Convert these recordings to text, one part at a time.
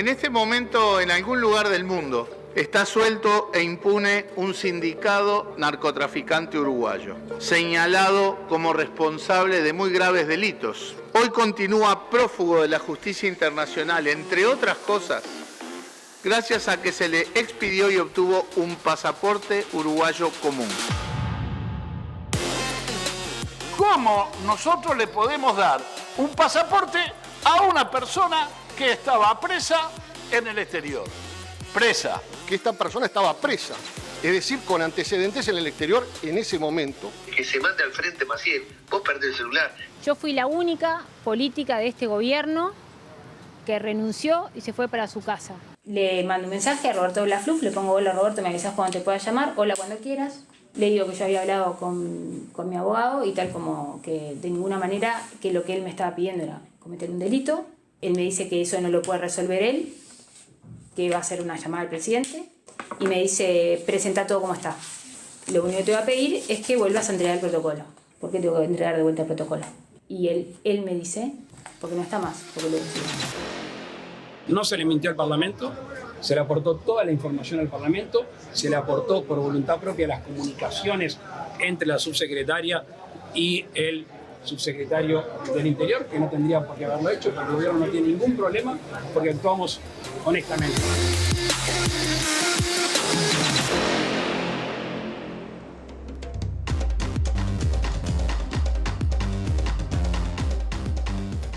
En este momento, en algún lugar del mundo, está suelto e impune un sindicado narcotraficante uruguayo, señalado como responsable de muy graves delitos. Hoy continúa prófugo de la justicia internacional, entre otras cosas, gracias a que se le expidió y obtuvo un pasaporte uruguayo común. ¿Cómo nosotros le podemos dar un pasaporte a una persona que estaba presa en el exterior? Presa. Que esta persona estaba presa, es decir, con antecedentes en el exterior en ese momento. Que se mande al frente Maciel, vos perdés el celular. Yo fui la única política de este gobierno que renunció y se fue para su casa. Le mando un mensaje a Roberto de la FLUF, le pongo: hola Roberto, me avisas cuando te pueda llamar, hola cuando quieras. Le digo que yo había hablado con mi abogado y tal, como que de ninguna manera que lo que él me estaba pidiendo era cometer un delito. Él me dice que eso no lo puede resolver él, que va a hacer una llamada al presidente, y me dice: presenta todo como está. Lo único que te voy a pedir es que vuelvas a entregar el protocolo. ¿Por qué tengo que entregar de vuelta el protocolo? Y él me dice: porque no está más, porque lo decido. No se le mintió al Parlamento, se le aportó toda la información al Parlamento, se le aportó por voluntad propia las comunicaciones entre la subsecretaria y el subsecretario del Interior, que no tendría por qué haberlo hecho, porque el gobierno no tiene ningún problema, porque actuamos honestamente.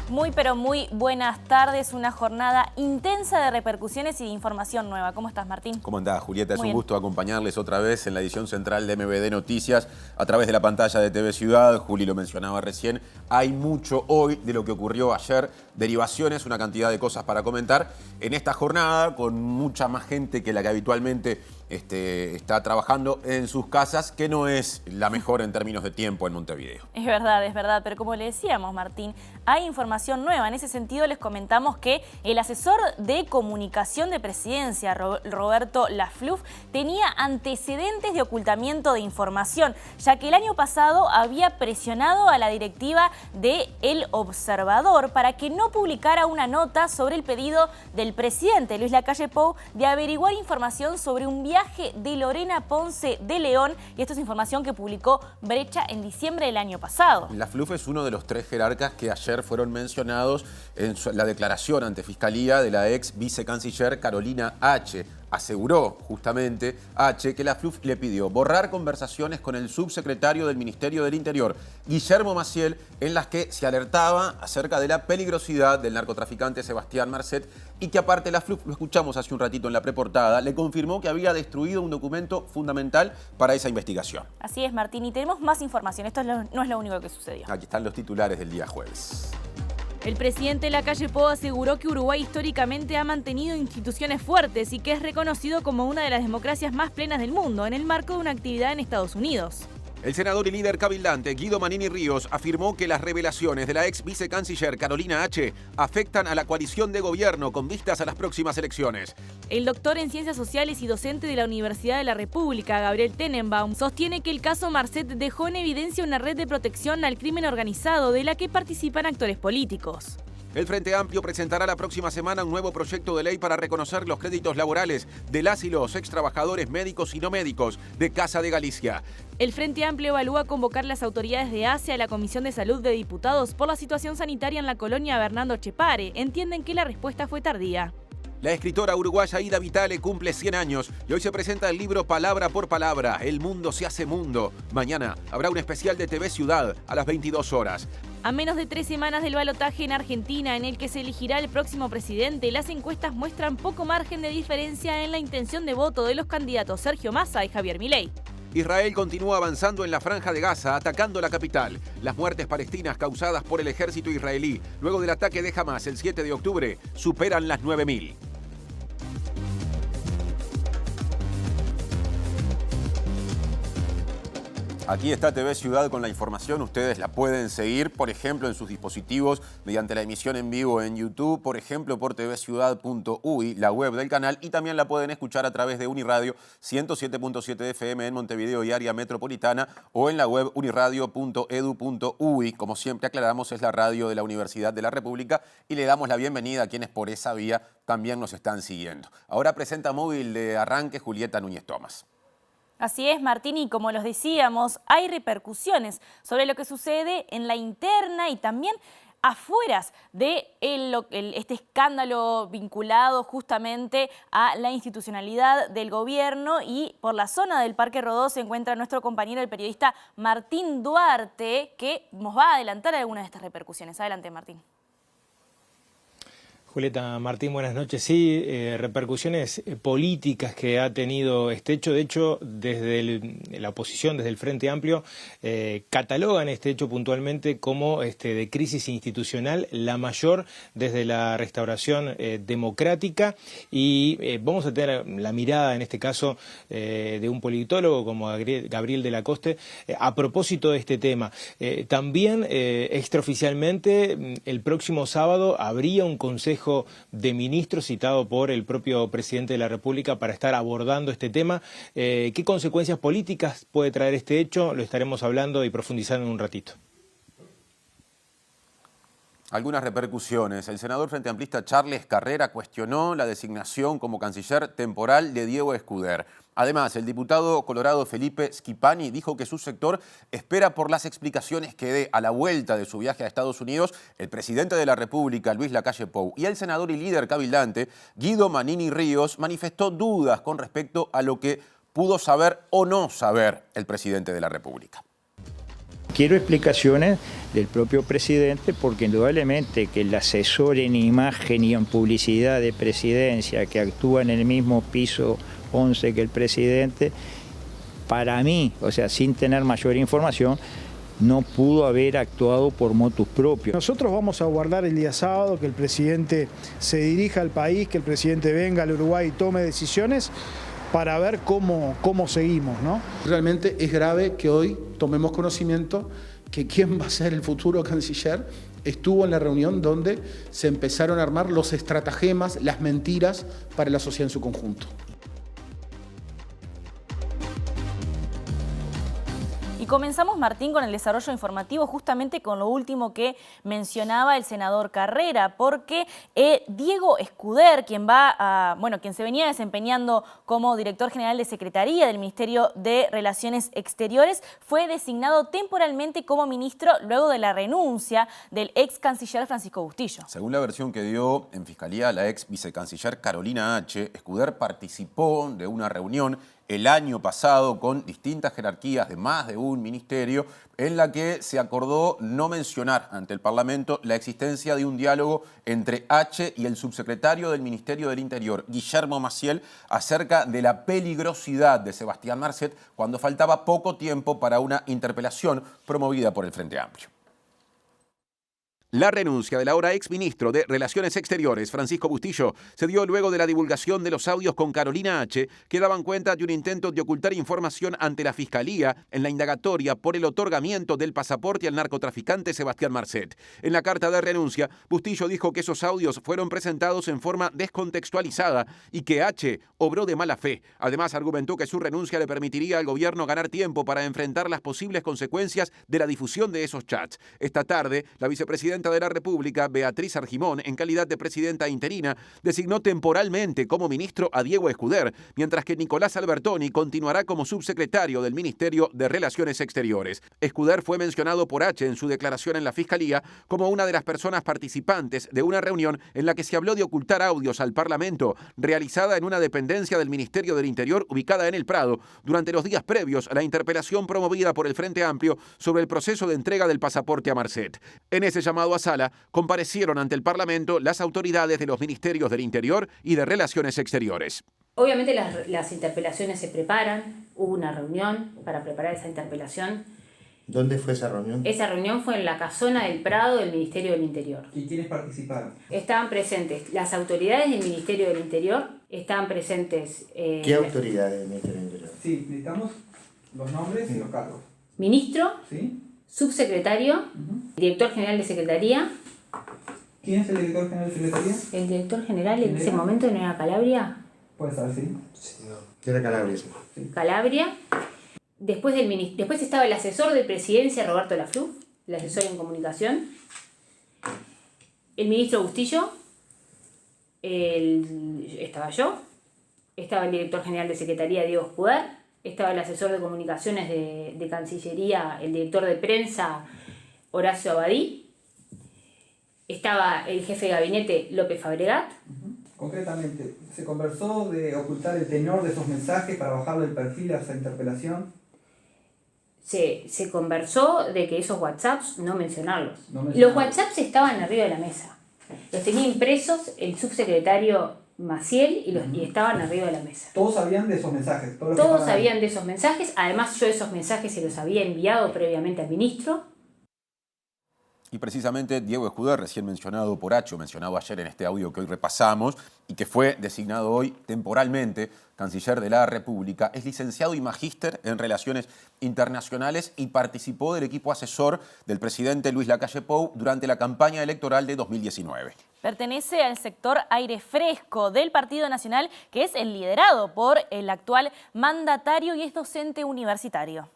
Muy pero muy buenas tardes, una jornada intensa de repercusiones y de información nueva. ¿Cómo estás, Martín? ¿Cómo andás, Julieta? Es Muy un bien. gusto acompañarles otra vez en la edición central de MBD Noticias a través de la pantalla de TV Ciudad. Juli lo mencionaba recién. Hay mucho hoy de lo que ocurrió ayer, derivaciones, una cantidad de cosas para comentar en esta jornada con mucha más gente que la que habitualmente está trabajando en sus casas, que no es la mejor en términos de tiempo en Montevideo. Es verdad, pero como le decíamos, Martín, hay información nueva. En ese sentido les comentamos que el asesor de comunicación de Presidencia, Roberto Lafluf, tenía antecedentes de ocultamiento de información, ya que el año pasado había presionado a la directiva de El Observador para que no publicara una nota sobre el pedido del presidente Luis Lacalle Pou de averiguar información sobre un viaje de Lorena Ponce de León, y esto es información que publicó Brecha en diciembre del año pasado. Lafluf es uno de los 3 jerarcas que ayer fueron mencionados en la declaración ante Fiscalía de la ex vicecanciller Carolina H. Aseguró justamente H que Lafluf le pidió borrar conversaciones con el subsecretario del Ministerio del Interior, Guillermo Maciel, en las que se alertaba acerca de la peligrosidad del narcotraficante Sebastián Marcet, y que aparte Lafluf, lo escuchamos hace un ratito en la preportada, le confirmó que había destruido un documento fundamental para esa investigación. Así es, Martín, y tenemos más información. Esto no es lo único que sucedió. Aquí están los titulares del día jueves. El presidente Lacalle Pou aseguró que Uruguay históricamente ha mantenido instituciones fuertes y que es reconocido como una de las democracias más plenas del mundo en el marco de una actividad en Estados Unidos. El senador y líder cabildante Guido Manini Ríos afirmó que las revelaciones de la ex vicecanciller Carolina H. afectan a la coalición de gobierno con vistas a las próximas elecciones. El doctor en Ciencias Sociales y docente de la Universidad de la República, Gabriel Tenenbaum, sostiene que el caso Marcet dejó en evidencia una red de protección al crimen organizado de la que participan actores políticos. El Frente Amplio presentará la próxima semana un nuevo proyecto de ley para reconocer los créditos laborales de las y los extrabajadores médicos y no médicos de Casa de Galicia. El Frente Amplio evalúa convocar las autoridades de ACE a la Comisión de Salud de Diputados por la situación sanitaria en la colonia Bernardo Chepare. Entienden que la respuesta fue tardía. La escritora uruguaya Ida Vitale cumple 100 años y hoy se presenta el libro Palabra por Palabra, El mundo se hace mundo. Mañana habrá un especial de TV Ciudad a las 22 horas. A menos de 3 semanas del balotaje en Argentina, en el que se elegirá el próximo presidente, las encuestas muestran poco margen de diferencia en la intención de voto de los candidatos Sergio Massa y Javier Milei. Israel continúa avanzando en la franja de Gaza, atacando la capital. Las muertes palestinas causadas por el ejército israelí luego del ataque de Hamas el 7 de octubre superan las 9.000. Aquí está TV Ciudad con la información. Ustedes la pueden seguir, por ejemplo, en sus dispositivos mediante la emisión en vivo en YouTube, por ejemplo, por tvciudad.uy, la web del canal, y también la pueden escuchar a través de Uniradio 107.7 FM en Montevideo y área metropolitana, o en la web uniradio.edu.uy. Como siempre aclaramos, es la radio de la Universidad de la República, y le damos la bienvenida a quienes por esa vía también nos están siguiendo. Ahora presenta móvil de arranque Julieta Núñez Tomás. Así es, Martín, y como los decíamos, hay repercusiones sobre lo que sucede en la interna y también afueras de este escándalo vinculado justamente a la institucionalidad del gobierno. Y por la zona del Parque Rodó se encuentra nuestro compañero, el periodista Martín Duarte, que nos va a adelantar algunas de estas repercusiones. Adelante, Martín. Julieta, Martín, buenas noches. Sí, repercusiones políticas que ha tenido este hecho. De hecho, desde la oposición, desde el Frente Amplio, catalogan este hecho puntualmente como de crisis institucional, la mayor desde la restauración democrática. Y vamos a tener la mirada, en este caso, de un politólogo como Gabriel de la Coste, a propósito de este tema. También, extraoficialmente, el próximo sábado habría un consejo de ministros citado por el propio presidente de la República para estar abordando este tema. ¿Qué consecuencias políticas puede traer este hecho? Lo estaremos hablando y profundizando en un ratito. Algunas repercusiones. El senador frente amplista Charles Carrera cuestionó la designación como canciller temporal de Diego Escuder. Además, el diputado colorado Felipe Schipani dijo que su sector espera por las explicaciones que dé a la vuelta de su viaje a Estados Unidos el presidente de la República, Luis Lacalle Pou. Y el senador y líder cabildante, Guido Manini Ríos, manifestó dudas con respecto a lo que pudo saber o no saber el presidente de la República. Quiero explicaciones del propio presidente, porque indudablemente que el asesor en imagen y en publicidad de presidencia que actúa en el mismo piso 11 que el presidente, para mí, o sea, sin tener mayor información, no pudo haber actuado por motus propios. Nosotros vamos a guardar el día sábado, que el presidente se dirija al país, que el presidente venga al Uruguay y tome decisiones para ver cómo seguimos, ¿no? Realmente es grave que hoy tomemos conocimiento que quién va a ser el futuro canciller estuvo en la reunión donde se empezaron a armar los estratagemas, las mentiras para la sociedad en su conjunto. Y comenzamos, Martín, con el desarrollo informativo, justamente con lo último que mencionaba el senador Carrera, porque Diego Escuder, quien se venía desempeñando como director general de Secretaría del Ministerio de Relaciones Exteriores, fue designado temporalmente como ministro luego de la renuncia del ex canciller Francisco Bustillo. Según la versión que dio en Fiscalía la ex vicecanciller Carolina H., Escuder participó de una reunión el año pasado con distintas jerarquías de más de un ministerio, en la que se acordó no mencionar ante el Parlamento la existencia de un diálogo entre H. y el subsecretario del Ministerio del Interior, Guillermo Maciel, acerca de la peligrosidad de Sebastián Marcet cuando faltaba poco tiempo para una interpelación promovida por el Frente Amplio. La renuncia del ahora exministro de Relaciones Exteriores, Francisco Bustillo, se dio luego de la divulgación de los audios con Carolina H., que daban cuenta de un intento de ocultar información ante la Fiscalía en la indagatoria por el otorgamiento del pasaporte al narcotraficante Sebastián Marcet. En la carta de renuncia, Bustillo dijo que esos audios fueron presentados en forma descontextualizada y que H. obró de mala fe. Además, argumentó que su renuncia le permitiría al gobierno ganar tiempo para enfrentar las posibles consecuencias de la difusión de esos chats. Esta tarde, la vicepresidenta de la República, Beatriz Argimón, en calidad de presidenta interina, designó temporalmente como ministro a Diego Escuder, mientras que Nicolás Albertoni continuará como subsecretario del Ministerio de Relaciones Exteriores. Escuder fue mencionado por H. en su declaración en la Fiscalía como una de las personas participantes de una reunión en la que se habló de ocultar audios al Parlamento, realizada en una dependencia del Ministerio del Interior ubicada en El Prado, durante los días previos a la interpelación promovida por el Frente Amplio sobre el proceso de entrega del pasaporte a Marcet. En ese llamado a sala, comparecieron ante el Parlamento las autoridades de los Ministerios del Interior y de Relaciones Exteriores. Obviamente las interpelaciones se preparan, hubo una reunión para preparar esa interpelación. ¿Dónde fue esa reunión? Esa reunión fue en la casona del Prado del Ministerio del Interior. ¿Y quiénes participaron? Estaban presentes las autoridades del Ministerio del Interior, estaban presentes... ¿Qué autoridades del Ministerio del Interior? Sí, necesitamos los nombres y los cargos. ministro, ¿Sí? subsecretario, director general de Secretaría. ¿Quién es el director general de Secretaría? El director general en ese momento no era Calabria. Puede ser, ¿sí? Era Calabria. Calabria. Después estaba el asesor de presidencia, Roberto Lafluf, el asesor en comunicación. El ministro Bustillo. Estaba yo. Estaba el director general de Secretaría, Diego Escudar. Estaba el asesor de comunicaciones de Cancillería, el director de prensa, Horacio Abadí. Estaba el jefe de gabinete, López Fabregat. Concretamente, ¿se conversó de ocultar el tenor de esos mensajes para bajarle el perfil a esa interpelación? Se conversó de que esos WhatsApps no mencionarlos. Los WhatsApps estaban arriba de la mesa. Los tenía impresos el subsecretario Maciel y estaban arriba de la mesa. ¿Todos sabían de esos mensajes? Todos sabían de esos mensajes. Además, yo esos mensajes se los había enviado previamente al ministro. Y precisamente Diego Escudar, recién mencionado por Acho, mencionado ayer en este audio que hoy repasamos y que fue designado hoy temporalmente canciller de la República, es licenciado y magíster en Relaciones Internacionales y participó del equipo asesor del presidente Luis Lacalle Pou durante la campaña electoral de 2019. Pertenece al sector aire fresco del Partido Nacional, que es el liderado por el actual mandatario y es docente universitario.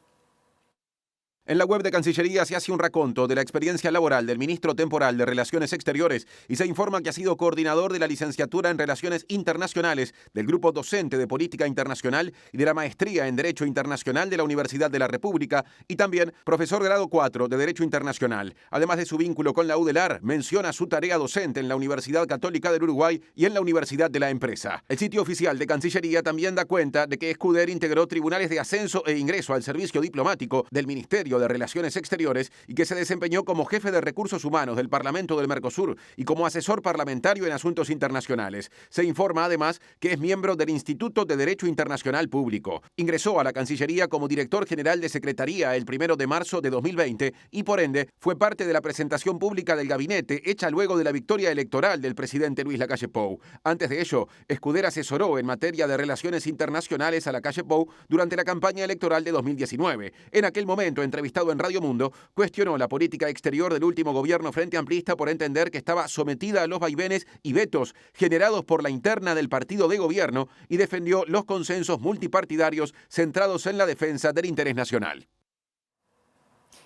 En la web de Cancillería se hace un raconto de la experiencia laboral del ministro temporal de Relaciones Exteriores y se informa que ha sido coordinador de la licenciatura en Relaciones Internacionales, del grupo docente de Política Internacional y de la maestría en Derecho Internacional de la Universidad de la República y también profesor grado 4 de Derecho Internacional. Además de su vínculo con la UDELAR, menciona su tarea docente en la Universidad Católica del Uruguay y en la Universidad de la Empresa. El sitio oficial de Cancillería también da cuenta de que Escudar integró tribunales de ascenso e ingreso al servicio diplomático del Ministerio de Relaciones Exteriores y que se desempeñó como jefe de Recursos Humanos del Parlamento del Mercosur y como asesor parlamentario en asuntos internacionales. Se informa además que es miembro del Instituto de Derecho Internacional Público. Ingresó a la Cancillería como director general de Secretaría el 1 de marzo de 2020 y por ende fue parte de la presentación pública del gabinete hecha luego de la victoria electoral del presidente Luis Lacalle Pou. Antes de ello, Escudar asesoró en materia de relaciones internacionales a Lacalle Pou durante la campaña electoral de 2019. En aquel momento, entrevistado en Radio Mundo, cuestionó la política exterior del último gobierno frente amplista por entender que estaba sometida a los vaivenes y vetos generados por la interna del partido de gobierno y defendió los consensos multipartidarios centrados en la defensa del interés nacional.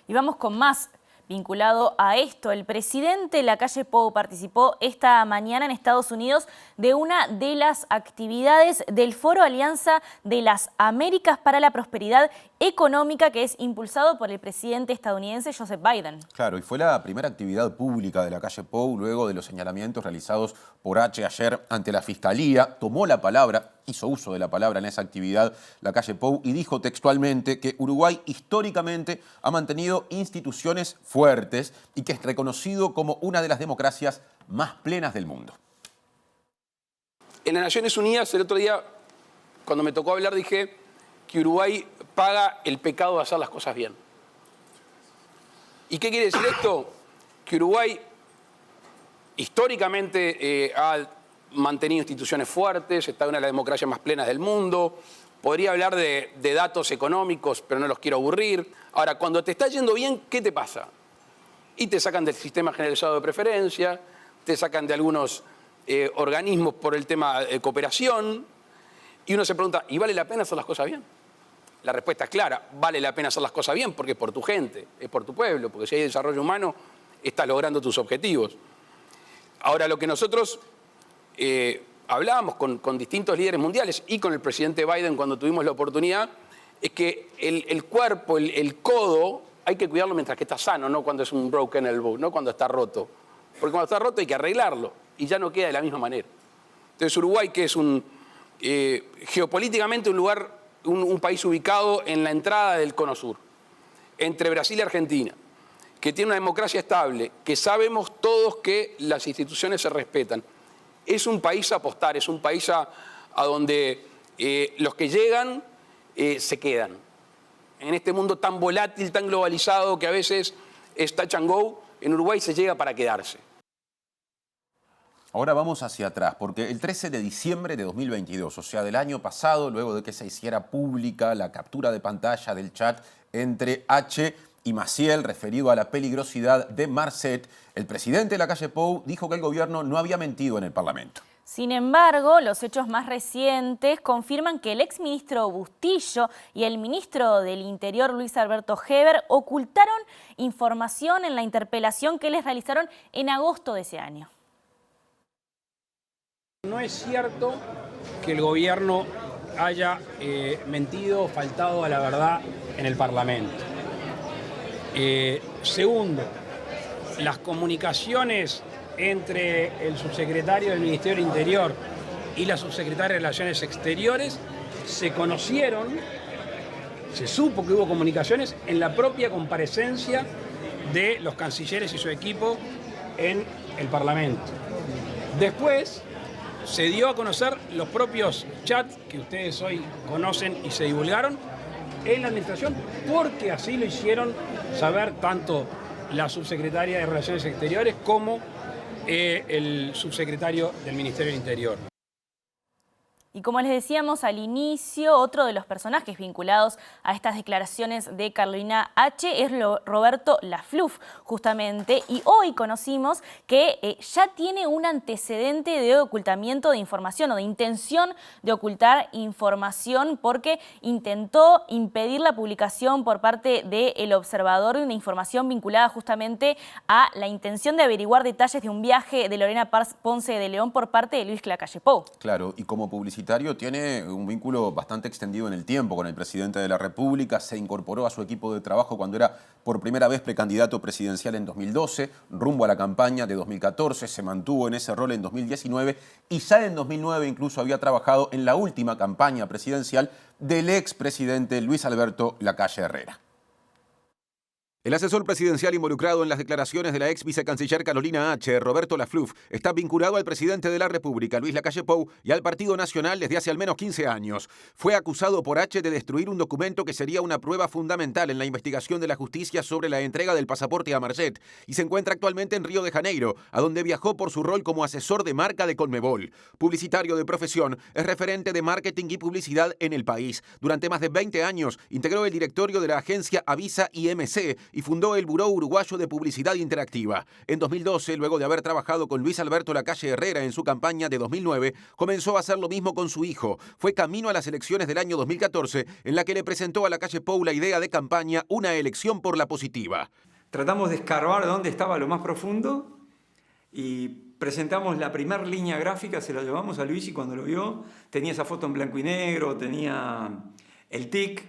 Y vamos con más. Vinculado a esto, el presidente Lacalle Pou participó esta mañana en Estados Unidos de una de las actividades del Foro Alianza de las Américas para la Prosperidad Económica, que es impulsado por el presidente estadounidense Joseph Biden. Claro, y fue la primera actividad pública de Lacalle Pou luego de los señalamientos realizados por H ayer ante la Fiscalía. Tomó la palabra, hizo uso de la palabra en esa actividad Lacalle Pou y dijo textualmente que Uruguay históricamente ha mantenido instituciones fuertes y que es reconocido como una de las democracias más plenas del mundo. En las Naciones Unidas, el otro día, cuando me tocó hablar, dije que Uruguay paga el pecado de hacer las cosas bien. ¿Y qué quiere decir esto? Que Uruguay históricamente ha mantenido instituciones fuertes, está en una de las democracias más plenas del mundo. Podría hablar de datos económicos, pero no los quiero aburrir. Ahora, cuando te está yendo bien, ¿qué te pasa? Y te sacan del sistema generalizado de preferencia, te sacan de algunos organismos por el tema de cooperación, y uno se pregunta, ¿y vale la pena hacer las cosas bien? La respuesta es clara, vale la pena hacer las cosas bien porque es por tu gente, es por tu pueblo, porque si hay desarrollo humano, estás logrando tus objetivos. Ahora, lo que nosotros hablábamos con distintos líderes mundiales y con el presidente Biden cuando tuvimos la oportunidad, es que el cuerpo, el codo, hay que cuidarlo mientras que está sano, no cuando es un broken elbow, no cuando está roto. Porque cuando está roto hay que arreglarlo y ya no queda de la misma manera. Entonces Uruguay, que es geopolíticamente un país ubicado en la entrada del Cono Sur, entre Brasil y Argentina, que tiene una democracia estable, que sabemos todos que las instituciones se respetan, es un país a apostar, es un país a donde los que llegan se quedan. En este mundo tan volátil, tan globalizado, que a veces es touch and go, en Uruguay se llega para quedarse. Ahora vamos hacia atrás, porque el 13 de diciembre de 2022, o sea, del año pasado, luego de que se hiciera pública la captura de pantalla del chat entre H y Maciel, referido a la peligrosidad de Marcet, el presidente de la calle Pou dijo que el gobierno no había mentido en el Parlamento. Sin embargo, los hechos más recientes confirman que el exministro Bustillo y el ministro del Interior, Luis Alberto Heber, ocultaron información en la interpelación que les realizaron en agosto de ese año. No es cierto que el gobierno haya mentido o faltado a la verdad en el Parlamento. Segundo, las comunicaciones entre el subsecretario del Ministerio del Interior y la subsecretaria de Relaciones Exteriores se conocieron, se supo que hubo comunicaciones en la propia comparecencia de los cancilleres y su equipo en el Parlamento. Después se dio a conocer los propios chats que ustedes hoy conocen y se divulgaron en la administración, porque así lo hicieron saber tanto la subsecretaria de Relaciones Exteriores como el subsecretario del Ministerio del Interior. Y como les decíamos al inicio, otro de los personajes vinculados a estas declaraciones de Carolina H. es Roberto Lafluf, justamente. Y hoy conocimos que ya tiene un antecedente de ocultamiento de información o de intención de ocultar información porque intentó impedir la publicación por parte del Observador de una información vinculada justamente a la intención de averiguar detalles de un viaje de Lorena Ponce de León por parte de Luis Lacalle Pou. Claro, y como publicitario tiene un vínculo bastante extendido en el tiempo con el presidente de la República. Se incorporó a su equipo de trabajo cuando era por primera vez precandidato presidencial en 2012, rumbo a la campaña de 2014, se mantuvo en ese rol en 2019 y ya en 2009 incluso había trabajado en la última campaña presidencial del expresidente Luis Alberto Lacalle Herrera. El asesor presidencial involucrado en las declaraciones de la ex vicecanciller Carolina H., Roberto Lafluf, está vinculado al presidente de la República, Luis Lacalle Pou, y al Partido Nacional desde hace al menos 15 años. Fue acusado por H. de destruir un documento que sería una prueba fundamental en la investigación de la justicia sobre la entrega del pasaporte a Marcet, y se encuentra actualmente en Río de Janeiro, a donde viajó por su rol como asesor de marca de Conmebol. Publicitario de profesión, es referente de marketing y publicidad en el país. Durante más de 20 años integró el directorio de la agencia Avisa IMC, y fundó el Buró Uruguayo de Publicidad Interactiva. En 2012, luego de haber trabajado con Luis Alberto Lacalle Herrera en su campaña de 2009, comenzó a hacer lo mismo con su hijo. Fue camino a las elecciones del año 2014, en la que le presentó a Lacalle Pou la idea de campaña Una elección por la positiva. Tratamos de escarbar dónde estaba lo más profundo y presentamos la primera línea gráfica, se la llevamos a Luis y cuando lo vio tenía esa foto en blanco y negro, tenía el tic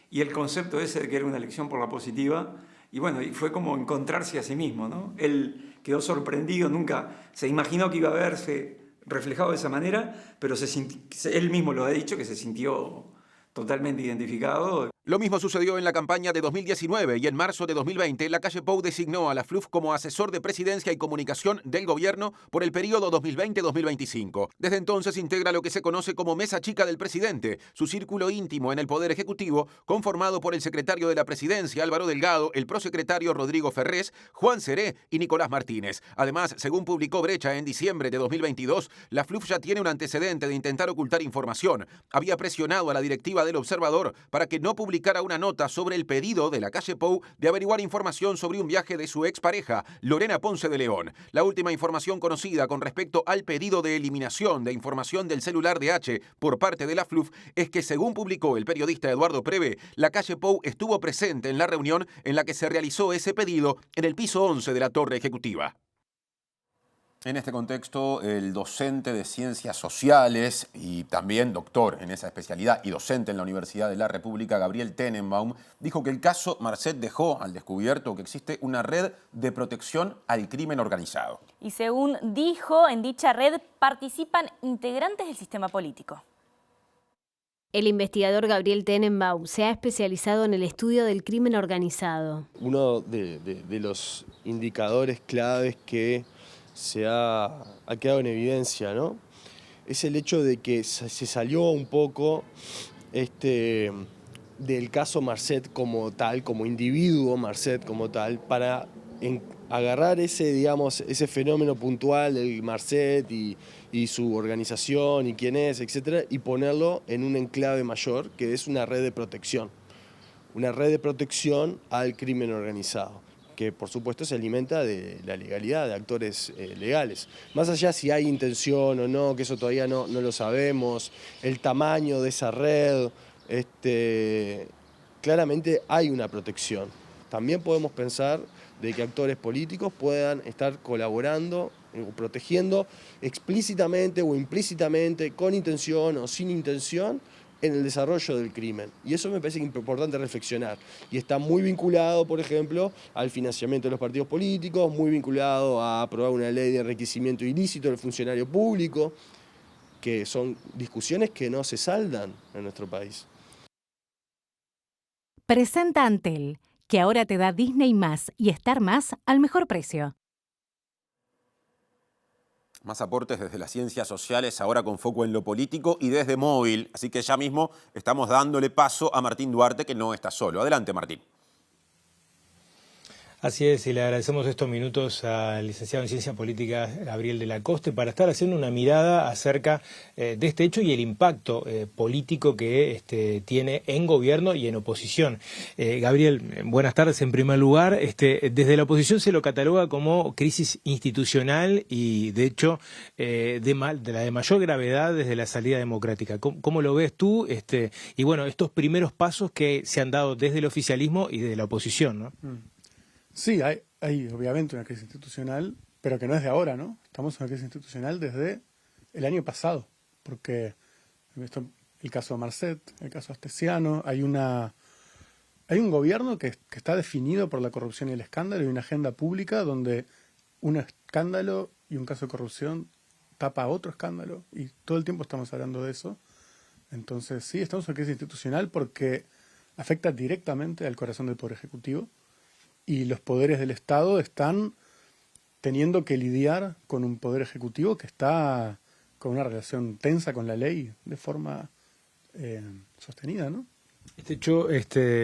y el concepto ese de que era una elección por la positiva. Y bueno, y fue como encontrarse a sí mismo, ¿no? Él quedó sorprendido, nunca se imaginó que iba a verse reflejado de esa manera, pero él mismo lo ha dicho, que se sintió totalmente identificado. Lo mismo sucedió en la campaña de 2019 y en marzo de 2020 Lacalle Pou designó a Lafluf como asesor de presidencia y comunicación del gobierno por el periodo 2020-2025. Desde entonces integra lo que se conoce como Mesa Chica del Presidente, su círculo íntimo en el Poder Ejecutivo, conformado por el secretario de la Presidencia Álvaro Delgado, el prosecretario Rodrigo Ferrés, Juan Seré y Nicolás Martínez. Además, según publicó Brecha en diciembre de 2022, Lafluf ya tiene un antecedente de intentar ocultar información. Había presionado a la directiva del Observador para que no publicara una nota sobre el pedido de Lacalle Pou de averiguar información sobre un viaje de su expareja, Lorena Ponce de León. La última información conocida con respecto al pedido de eliminación de información del celular de H por parte de Lafluf es que, según publicó el periodista Eduardo Preve, Lacalle Pou estuvo presente en la reunión en la que se realizó ese pedido en el piso 11 de la Torre Ejecutiva. En este contexto, el docente de Ciencias Sociales y también doctor en esa especialidad y docente en la Universidad de la República, Gabriel Tenenbaum, dijo que el caso Marcet dejó al descubierto que existe una red de protección al crimen organizado. Y según dijo, en dicha red participan integrantes del sistema político. El investigador Gabriel Tenenbaum se ha especializado en el estudio del crimen organizado. Uno de los indicadores claves que se ha quedado en evidencia, ¿no? Es el hecho de que se salió un poco del caso Marcet como tal, como individuo Marcet como tal, para en agarrar ese, digamos, ese fenómeno puntual del Marcet y su organización y quién es, etcétera, y ponerlo en un enclave mayor, que es una red de protección. Una red de protección al crimen organizado, que por supuesto se alimenta de la legalidad, de actores legales. Más allá si hay intención o no, que eso todavía no lo sabemos, el tamaño de esa red, claramente hay una protección. También podemos pensar de que actores políticos puedan estar colaborando, protegiendo explícitamente o implícitamente, con intención o sin intención, en el desarrollo del crimen. Y eso me parece importante reflexionar. Y está muy vinculado, por ejemplo, al financiamiento de los partidos políticos, muy vinculado a aprobar una ley de enriquecimiento ilícito del funcionario público, que son discusiones que no se saldan en nuestro país. Presenta Antel, que ahora te da Disney+ y Star+ al mejor precio. Más aportes desde las ciencias sociales, ahora con foco en lo político y desde Móvil. Así que ya mismo estamos dándole paso a Martín Duarte, que no está solo. Adelante, Martín. Así es, y le agradecemos estos minutos al licenciado en Ciencia Política Gabriel de la Coste para estar haciendo una mirada acerca de este hecho y el impacto político que tiene en gobierno y en oposición. Gabriel, buenas tardes. En primer lugar, desde la oposición se lo cataloga como crisis institucional y, de hecho, de la de mayor gravedad desde la salida democrática. ¿Cómo lo ves tú? Y bueno, estos primeros pasos que se han dado desde el oficialismo y desde la oposición, ¿no? Sí, hay obviamente una crisis institucional, pero que no es de ahora, ¿no? Estamos en una crisis institucional desde el año pasado, porque el caso de Marcet, el caso Astesiano, hay un gobierno que está definido por la corrupción y el escándalo y una agenda pública donde un escándalo y un caso de corrupción tapa otro escándalo y todo el tiempo estamos hablando de eso. Entonces sí, estamos en una crisis institucional porque afecta directamente al corazón del Poder Ejecutivo. Y los poderes del Estado están teniendo que lidiar con un poder ejecutivo que está con una relación tensa con la ley de forma sostenida, ¿no? Este hecho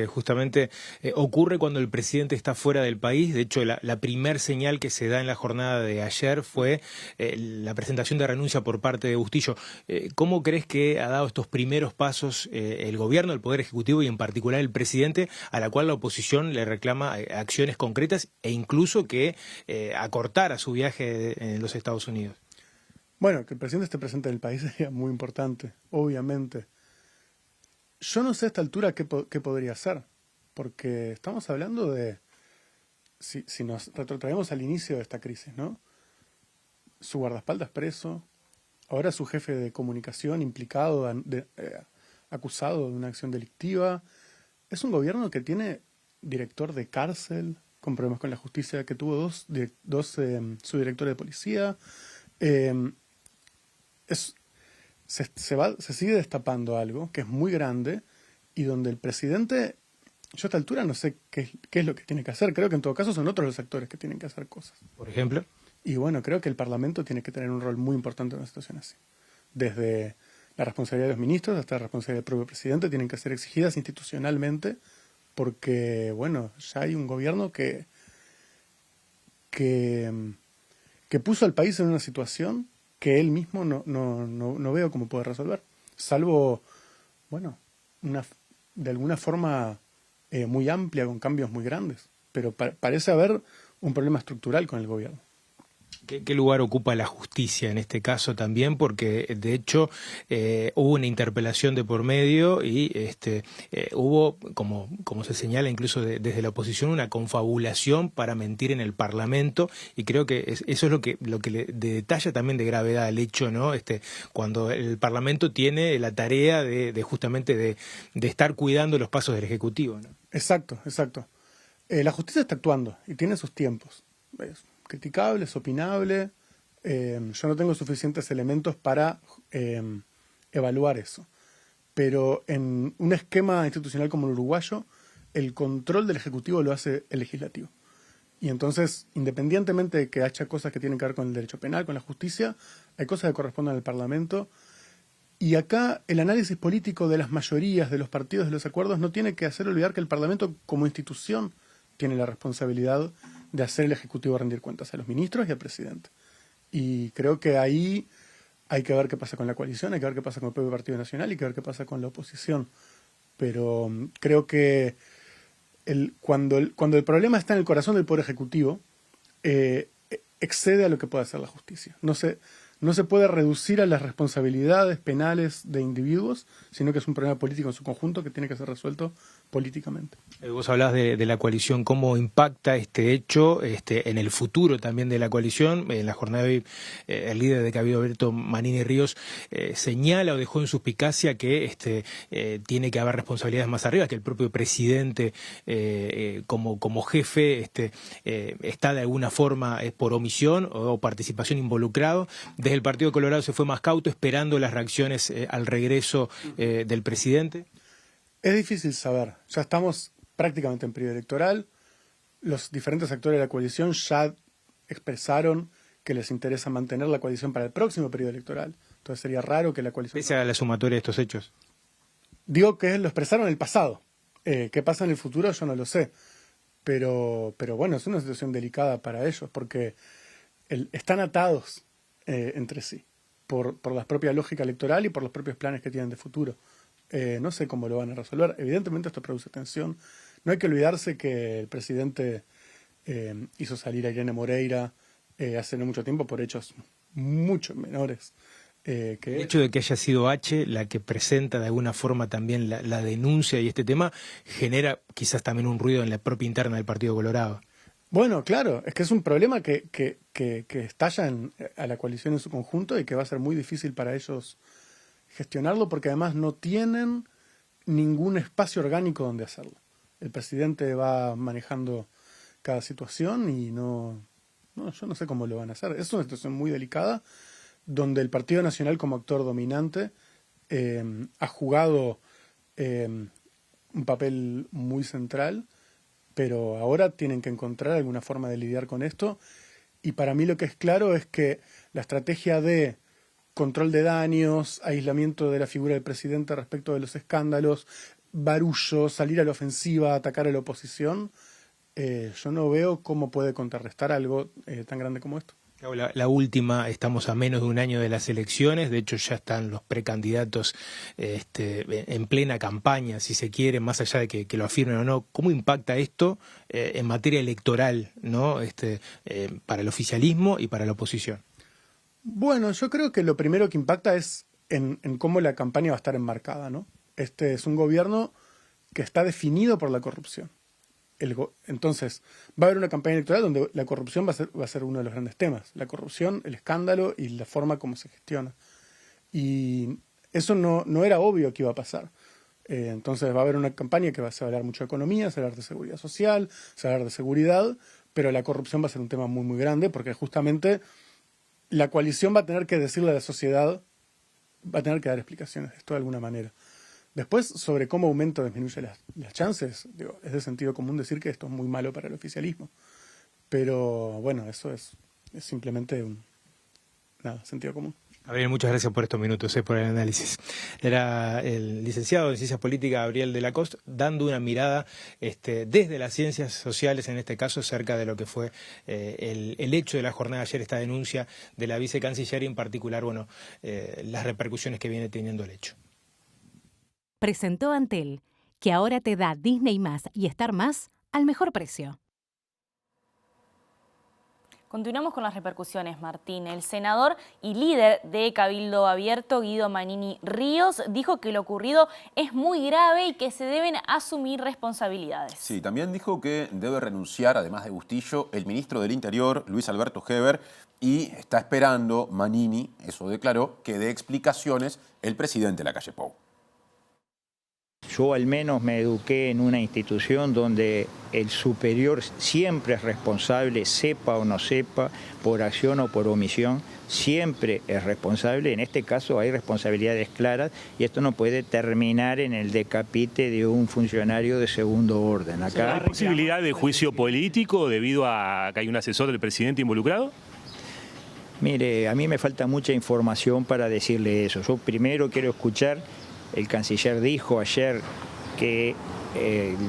justamente ocurre cuando el presidente está fuera del país. De hecho, la primer señal que se da en la jornada de ayer fue la presentación de renuncia por parte de Bustillo. ¿Cómo crees que ha dado estos primeros pasos el gobierno, el Poder Ejecutivo y en particular el presidente, a la cual la oposición le reclama acciones concretas e incluso que acortara su viaje en los Estados Unidos? Bueno, que el presidente esté presente en el país sería muy importante, obviamente. Yo no sé a esta altura qué podría hacer, porque estamos hablando de, si nos retrotraemos al inicio de esta crisis, ¿no? Su guardaespaldas preso, ahora su jefe de comunicación implicado, acusado de una acción delictiva. Es un gobierno que tiene director de cárcel, con problemas con la justicia, que tuvo dos subdirectores de policía. Se sigue destapando algo que es muy grande y donde el presidente, yo a esta altura no sé qué es lo que tiene que hacer. Creo que en todo caso son otros los actores que tienen que hacer cosas. ¿Por ejemplo? Y bueno, creo que el Parlamento tiene que tener un rol muy importante en una situación así. Desde la responsabilidad de los ministros hasta la responsabilidad del propio presidente tienen que ser exigidas institucionalmente porque, bueno, ya hay un gobierno que puso al país en una situación que él mismo no veo cómo puede resolver, salvo, bueno, de alguna forma muy amplia, con cambios muy grandes, pero parece haber un problema estructural con el gobierno. ¿Qué lugar ocupa la justicia en este caso también? Porque de hecho hubo una interpelación de por medio y hubo, como se señala incluso desde la oposición, una confabulación para mentir en el Parlamento y creo que eso es lo que le detalla también de gravedad el hecho, ¿no? Cuando el Parlamento tiene la tarea de justamente de estar cuidando los pasos del Ejecutivo, ¿no? Exacto. La justicia está actuando y tiene sus tiempos. ¿Ves? Criticable, es opinable. Yo no tengo suficientes elementos para evaluar eso. Pero en un esquema institucional como el uruguayo, el control del Ejecutivo lo hace el Legislativo. Y entonces, independientemente de que haya cosas que tienen que ver con el derecho penal, con la justicia, hay cosas que corresponden al Parlamento. Y acá el análisis político de las mayorías, de los partidos, de los acuerdos, no tiene que hacer olvidar que el Parlamento como institución tiene la responsabilidad de hacer el Ejecutivo rendir cuentas a los ministros y al presidente. Y creo que ahí hay que ver qué pasa con la coalición, hay que ver qué pasa con el propio Partido Nacional y hay que ver qué pasa con la oposición. Pero creo que cuando el problema está en el corazón del Poder Ejecutivo, excede a lo que puede hacer la justicia. No se puede reducir a las responsabilidades penales de individuos, sino que es un problema político en su conjunto que tiene que ser resuelto políticamente. Vos hablás de la coalición, ¿cómo impacta este hecho en el futuro también de la coalición? En la jornada de hoy, el líder de Cabildo Abierto, Manini Ríos, señala o dejó en suspicacia que tiene que haber responsabilidades más arriba, que el propio presidente como jefe está de alguna forma por omisión o participación involucrado. Desde el Partido Colorado se fue más cauto, esperando las reacciones al regreso del presidente. Es difícil saber. Ya estamos prácticamente en periodo electoral. Los diferentes actores de la coalición ya expresaron que les interesa mantener la coalición para el próximo periodo electoral. Entonces sería raro que la coalición... Pese a la sumatoria de estos hechos. Digo que lo expresaron en el pasado. ¿Qué pasa en el futuro? Yo no lo sé. Pero bueno, es una situación delicada para ellos porque están atados entre sí por la propia lógica electoral y por los propios planes que tienen de futuro. No sé cómo lo van a resolver. Evidentemente esto produce tensión. No hay que olvidarse que el presidente hizo salir a Irene Moreira hace no mucho tiempo por hechos mucho menores. El hecho de que haya sido H la que presenta de alguna forma también la denuncia y este tema genera quizás también un ruido en la propia interna del Partido Colorado. Bueno, claro, es que es un problema que estalla a la coalición en su conjunto y que va a ser muy difícil para ellos gestionarlo porque además no tienen ningún espacio orgánico donde hacerlo. El presidente va manejando cada situación y yo no sé cómo lo van a hacer. Es una situación muy delicada donde el Partido Nacional como actor dominante ha jugado un papel muy central, pero ahora tienen que encontrar alguna forma de lidiar con esto y para mí lo que es claro es que la estrategia de control de daños, aislamiento de la figura del presidente respecto de los escándalos, barullo, salir a la ofensiva, atacar a la oposición, yo no veo cómo puede contrarrestar algo tan grande como esto. La última, estamos a menos de un año de las elecciones, de hecho ya están los precandidatos en plena campaña, si se quiere, más allá de que lo afirmen o no. ¿Cómo impacta esto en materia electoral, ¿no? Para el oficialismo y para la oposición? Bueno, yo creo que lo primero que impacta es en cómo la campaña va a estar enmarcada, ¿no? Este es un gobierno que está definido por la corrupción. Entonces, va a haber una campaña electoral donde la corrupción va a ser uno de los grandes temas. La corrupción, el escándalo y la forma como se gestiona. Y eso no era obvio que iba a pasar. Entonces va a haber una campaña que se va a hablar mucho de economía, se va a hablar de seguridad social, se va a hablar de seguridad, pero la corrupción va a ser un tema muy, muy grande porque justamente la coalición va a tener que decirle a la sociedad, va a tener que dar explicaciones de esto de alguna manera. Después, sobre cómo aumenta o disminuye las chances, es de sentido común decir que esto es muy malo para el oficialismo. Pero bueno, eso es simplemente sentido común. Gabriel, muchas gracias por estos minutos, por el análisis. Era el licenciado en Ciencias Políticas, Gabriel de la Coste, dando una mirada desde las ciencias sociales, en este caso, cerca de lo que fue el hecho de la jornada de ayer, esta denuncia de la vicecanciller y en particular, las repercusiones que viene teniendo el hecho. Presentó Antel, que ahora te da Disney+ y Star+ al mejor precio. Continuamos con las repercusiones, Martín. El senador y líder de Cabildo Abierto, Guido Manini Ríos, dijo que lo ocurrido es muy grave y que se deben asumir responsabilidades. Sí, también dijo que debe renunciar, además de Bustillo, el ministro del Interior, Luis Alberto Heber, y está esperando Manini, eso declaró, que dé explicaciones el presidente Lacalle Pou. Yo al menos me eduqué en una institución donde el superior siempre es responsable, sepa o no sepa, por acción o por omisión, siempre es responsable. En este caso hay responsabilidades claras y esto no puede terminar en el decapite de un funcionario de segundo orden. Acá ¿hay posibilidad de juicio político debido a que hay un asesor del presidente involucrado? Mire, a mí me falta mucha información para decirle eso. Yo primero quiero escuchar. El canciller dijo ayer que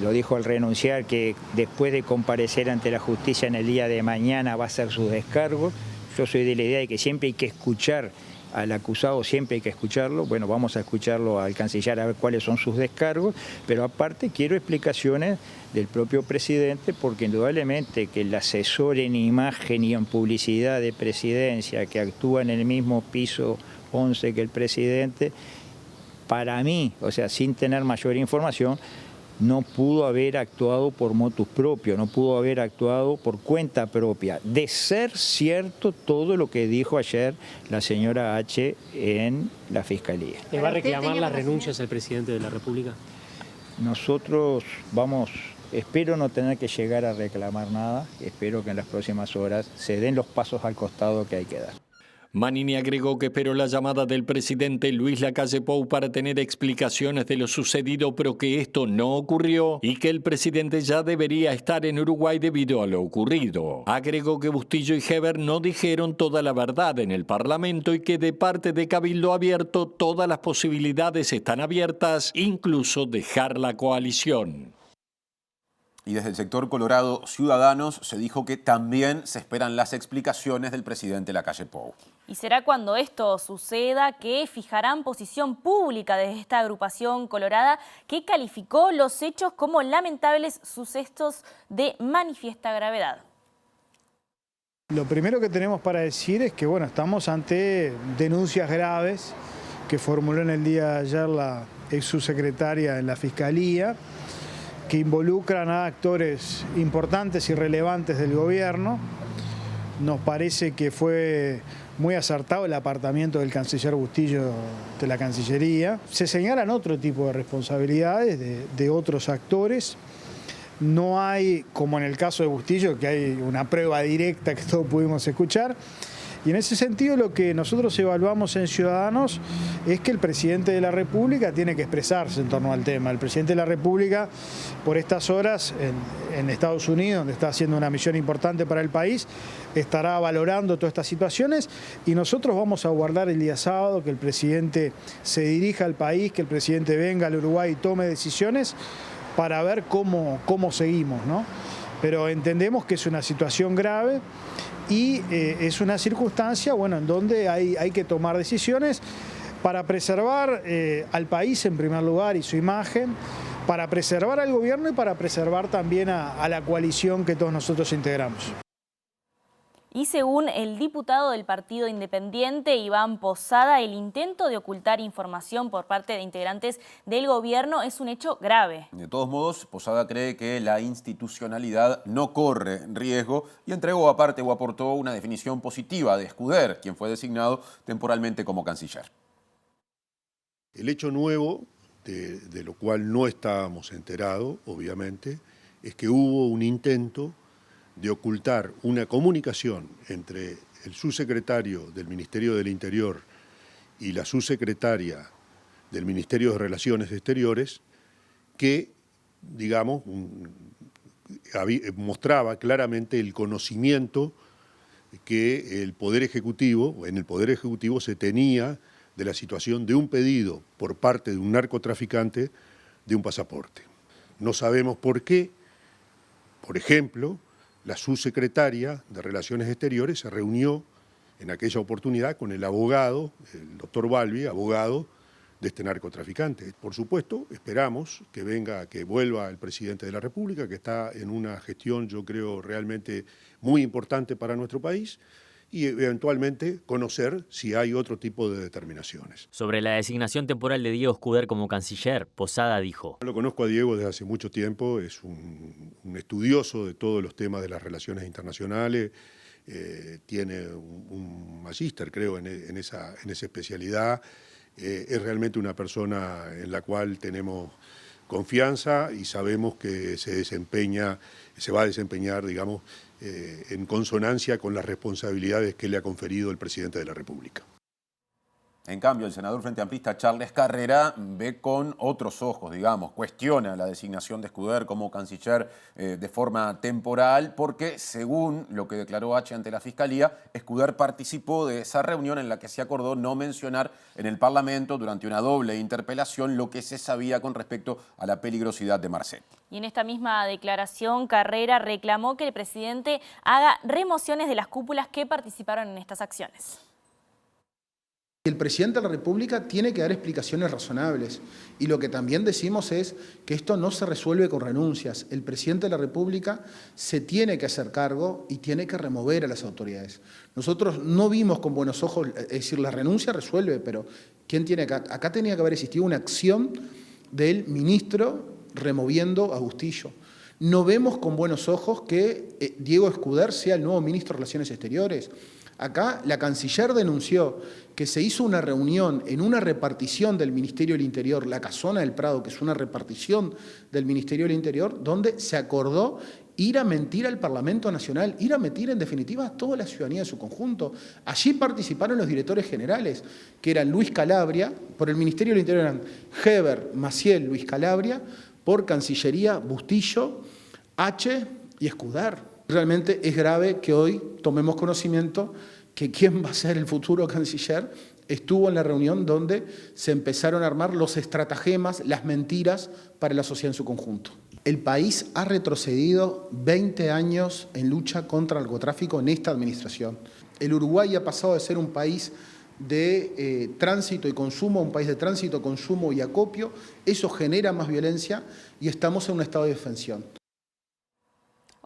lo dijo al renunciar, que después de comparecer ante la justicia en el día de mañana va a hacer sus descargos. Yo soy de la idea de que siempre hay que escuchar al acusado, siempre hay que escucharlo. Bueno, vamos a escucharlo al canciller a ver cuáles son sus descargos, pero aparte quiero explicaciones del propio presidente, porque indudablemente que el asesor en imagen y en publicidad de presidencia, que actúa en el mismo piso 11 que el presidente, para mí, o sea, sin tener mayor información, no pudo haber actuado por motus propio, no pudo haber actuado por cuenta propia. De ser cierto todo lo que dijo ayer la señora H en la Fiscalía. ¿Le va a reclamar las renuncias al presidente de la República? Nosotros vamos, espero no tener que llegar a reclamar nada, espero que en las próximas horas se den los pasos al costado que hay que dar. Manini agregó que esperó la llamada del presidente Luis Lacalle Pou para tener explicaciones de lo sucedido, pero que esto no ocurrió y que el presidente ya debería estar en Uruguay debido a lo ocurrido. Agregó que Bustillo y Heber no dijeron toda la verdad en el Parlamento y que de parte de Cabildo Abierto todas las posibilidades están abiertas, incluso dejar la coalición. Y desde el sector Colorado Ciudadanos se dijo que también se esperan las explicaciones del presidente Lacalle Pou. Y será cuando esto suceda que fijarán posición pública de esta agrupación colorada que calificó los hechos como lamentables sucesos de manifiesta gravedad. Lo primero que tenemos para decir es que bueno, estamos ante denuncias graves que formuló en el día de ayer la ex subsecretaria en la Fiscalía, que involucran a actores importantes y relevantes del gobierno. Nos parece que fue muy acertado el apartamiento del canciller Bustillo de la Cancillería. Se señalan otro tipo de responsabilidades de otros actores. No hay, como en el caso de Bustillo, que hay una prueba directa que todos pudimos escuchar. Y en ese sentido lo que nosotros evaluamos en Ciudadanos es que el presidente de la República tiene que expresarse en torno al tema. El presidente de la República, por estas horas, en Estados Unidos, donde está haciendo una misión importante para el país, estará valorando todas estas situaciones y nosotros vamos a aguardar el día sábado que el presidente se dirija al país, que el presidente venga al Uruguay y tome decisiones para ver cómo seguimos, ¿no? Pero entendemos que es una situación grave y es una circunstancia, bueno, en donde hay que tomar decisiones para preservar al país en primer lugar y su imagen, para preservar al gobierno y para preservar también a la coalición que todos nosotros integramos. Y según el diputado del Partido Independiente, Iván Posada, el intento de ocultar información por parte de integrantes del gobierno es un hecho grave. De todos modos, Posada cree que la institucionalidad no corre riesgo y entregó aparte o aportó una definición positiva de Escuder, quien fue designado temporalmente como canciller. El hecho nuevo, de lo cual no estábamos enterados, obviamente, es que hubo un intento de ocultar una comunicación entre el subsecretario del Ministerio del Interior y la subsecretaria del Ministerio de Relaciones Exteriores que, digamos, mostraba claramente el conocimiento que en el Poder Ejecutivo se tenía de la situación de un pedido por parte de un narcotraficante de un pasaporte. No sabemos por qué, por ejemplo, la subsecretaria de Relaciones Exteriores se reunió en aquella oportunidad con el abogado, el doctor Balbi, abogado de este narcotraficante. Por supuesto, esperamos que vuelva el presidente de la República, que está en una gestión, yo creo, realmente muy importante para nuestro país, y eventualmente conocer si hay otro tipo de determinaciones. Sobre la designación temporal de Diego Escuder como canciller, Posada dijo: Lo conozco a Diego desde hace mucho tiempo, es un estudioso de todos los temas de las relaciones internacionales, tiene un magíster, creo, en esa especialidad. Es realmente una persona en la cual tenemos confianza y sabemos que se va a desempeñar, digamos, en consonancia con las responsabilidades que le ha conferido el presidente de la República. En cambio, el senador frente amplista Charles Carrera ve con otros ojos, digamos, cuestiona la designación de Scudder como canciller de forma temporal porque, según lo que declaró H ante la Fiscalía, Scudder participó de esa reunión en la que se acordó no mencionar en el Parlamento durante una doble interpelación lo que se sabía con respecto a la peligrosidad de Marcet. Y en esta misma declaración, Carrera reclamó que el presidente haga remociones de las cúpulas que participaron en estas acciones. El presidente de la República tiene que dar explicaciones razonables y lo que también decimos es que esto no se resuelve con renuncias. El presidente de la República se tiene que hacer cargo y tiene que remover a las autoridades. Nosotros no vimos con buenos ojos, es decir, la renuncia resuelve, pero ¿quién tiene acá? Acá tenía que haber existido una acción del ministro removiendo a Bustillo. No vemos con buenos ojos que Diego Scudder sea el nuevo ministro de Relaciones Exteriores. Acá la canciller denunció que se hizo una reunión en una repartición del Ministerio del Interior, la Casona del Prado, que es una repartición del Ministerio del Interior, donde se acordó ir a mentir al Parlamento Nacional, ir a mentir en definitiva a toda la ciudadanía en su conjunto. Allí participaron los directores generales, que eran Luis Calabria, por el Ministerio del Interior eran Heber, Maciel, Luis Calabria, por Cancillería, Bustillo, H y Scudder. Realmente es grave que hoy tomemos conocimiento que quien va a ser el futuro canciller estuvo en la reunión donde se empezaron a armar los estratagemas, las mentiras para la sociedad en su conjunto. El país ha retrocedido 20 años en lucha contra el narcotráfico en esta administración. El Uruguay ha pasado de ser un país de tránsito y consumo, un país de tránsito, consumo y acopio. Eso genera más violencia y estamos en un estado de defensión.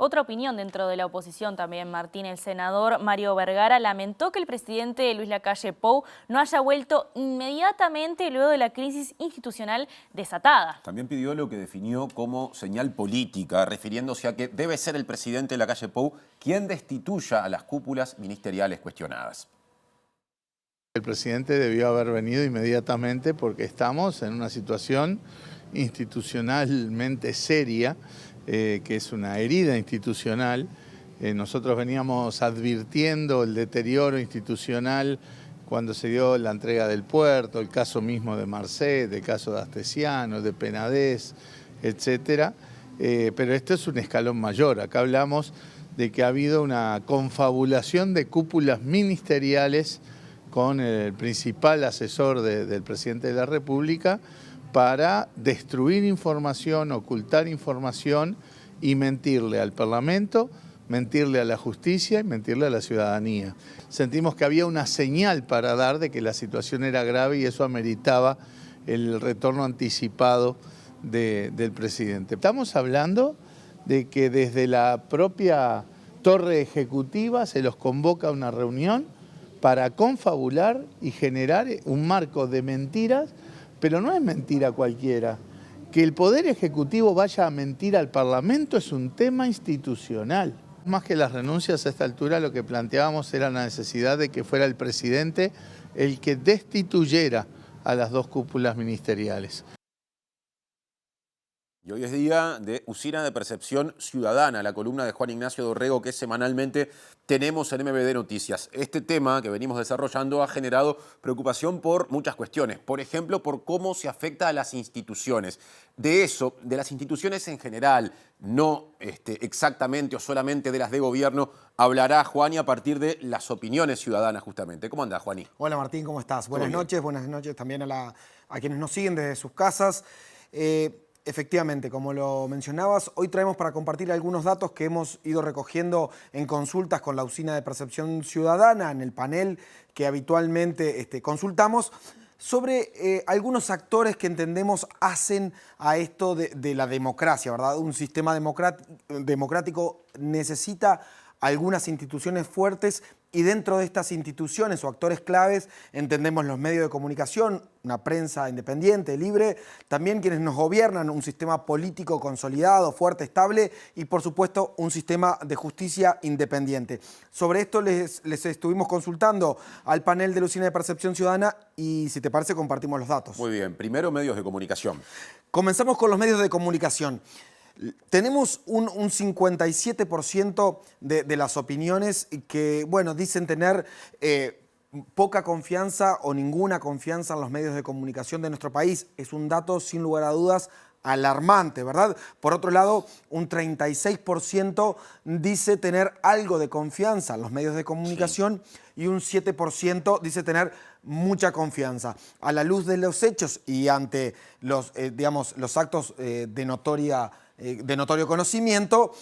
Otra opinión dentro de la oposición también, Martín. El senador Mario Vergara lamentó que el presidente Luis Lacalle Pou no haya vuelto inmediatamente luego de la crisis institucional desatada. También pidió lo que definió como señal política, refiriéndose a que debe ser el presidente Lacalle Pou quien destituya a las cúpulas ministeriales cuestionadas. El presidente debió haber venido inmediatamente porque estamos en una situación institucionalmente seria, que es una herida institucional. Nosotros veníamos advirtiendo el deterioro institucional cuando se dio la entrega del puerto, el caso mismo de Marcet, el caso de Astesiano, de Penades, etcétera. Pero esto es un escalón mayor. Acá hablamos de que ha habido una confabulación de cúpulas ministeriales con el principal asesor del presidente de la República para destruir información, ocultar información y mentirle al Parlamento, mentirle a la justicia y mentirle a la ciudadanía. Sentimos que había una señal para dar de que la situación era grave y eso ameritaba el retorno anticipado del presidente. Estamos hablando de que desde la propia torre ejecutiva se los convoca a una reunión para confabular y generar un marco de mentiras. Pero no es mentira cualquiera. Que el Poder Ejecutivo vaya a mentir al Parlamento es un tema institucional. Más que las renuncias a esta altura, lo que planteábamos era la necesidad de que fuera el presidente el que destituyera a las dos cúpulas ministeriales. Y hoy es día de Usina de Percepción Ciudadana, la columna de Juan Ignacio Dorrego que semanalmente tenemos en MBD Noticias. Este tema que venimos desarrollando ha generado preocupación por muchas cuestiones. Por ejemplo, por cómo se afecta a las instituciones. De eso, de las instituciones en general, no exactamente o solamente de las de gobierno, hablará Juani a partir de las opiniones ciudadanas justamente. ¿Cómo andás, Juani? Hola Martín, ¿cómo estás? Buenas noches también a quienes nos siguen desde sus casas. Efectivamente, como lo mencionabas, hoy traemos para compartir algunos datos que hemos ido recogiendo en consultas con la Usina de Percepción Ciudadana, en el panel que habitualmente consultamos, sobre algunos actores que entendemos hacen a esto de la democracia, ¿verdad? Un sistema democrático necesita algunas instituciones fuertes y dentro de estas instituciones o actores claves entendemos los medios de comunicación, una prensa independiente, libre, también quienes nos gobiernan, un sistema político consolidado, fuerte, estable y por supuesto un sistema de justicia independiente. Sobre esto les estuvimos consultando al panel de la Usina de Percepción Ciudadana y si te parece compartimos los datos. Muy bien, primero medios de comunicación. Comenzamos con los medios de comunicación. Tenemos un 57% de las opiniones que, bueno, dicen tener poca confianza o ninguna confianza en los medios de comunicación de nuestro país. Es un dato, sin lugar a dudas, alarmante, ¿verdad? Por otro lado, un 36% dice tener algo de confianza en los medios de comunicación y un 7% dice tener mucha confianza. A la luz de los hechos y ante los, los actos de notorio conocimiento,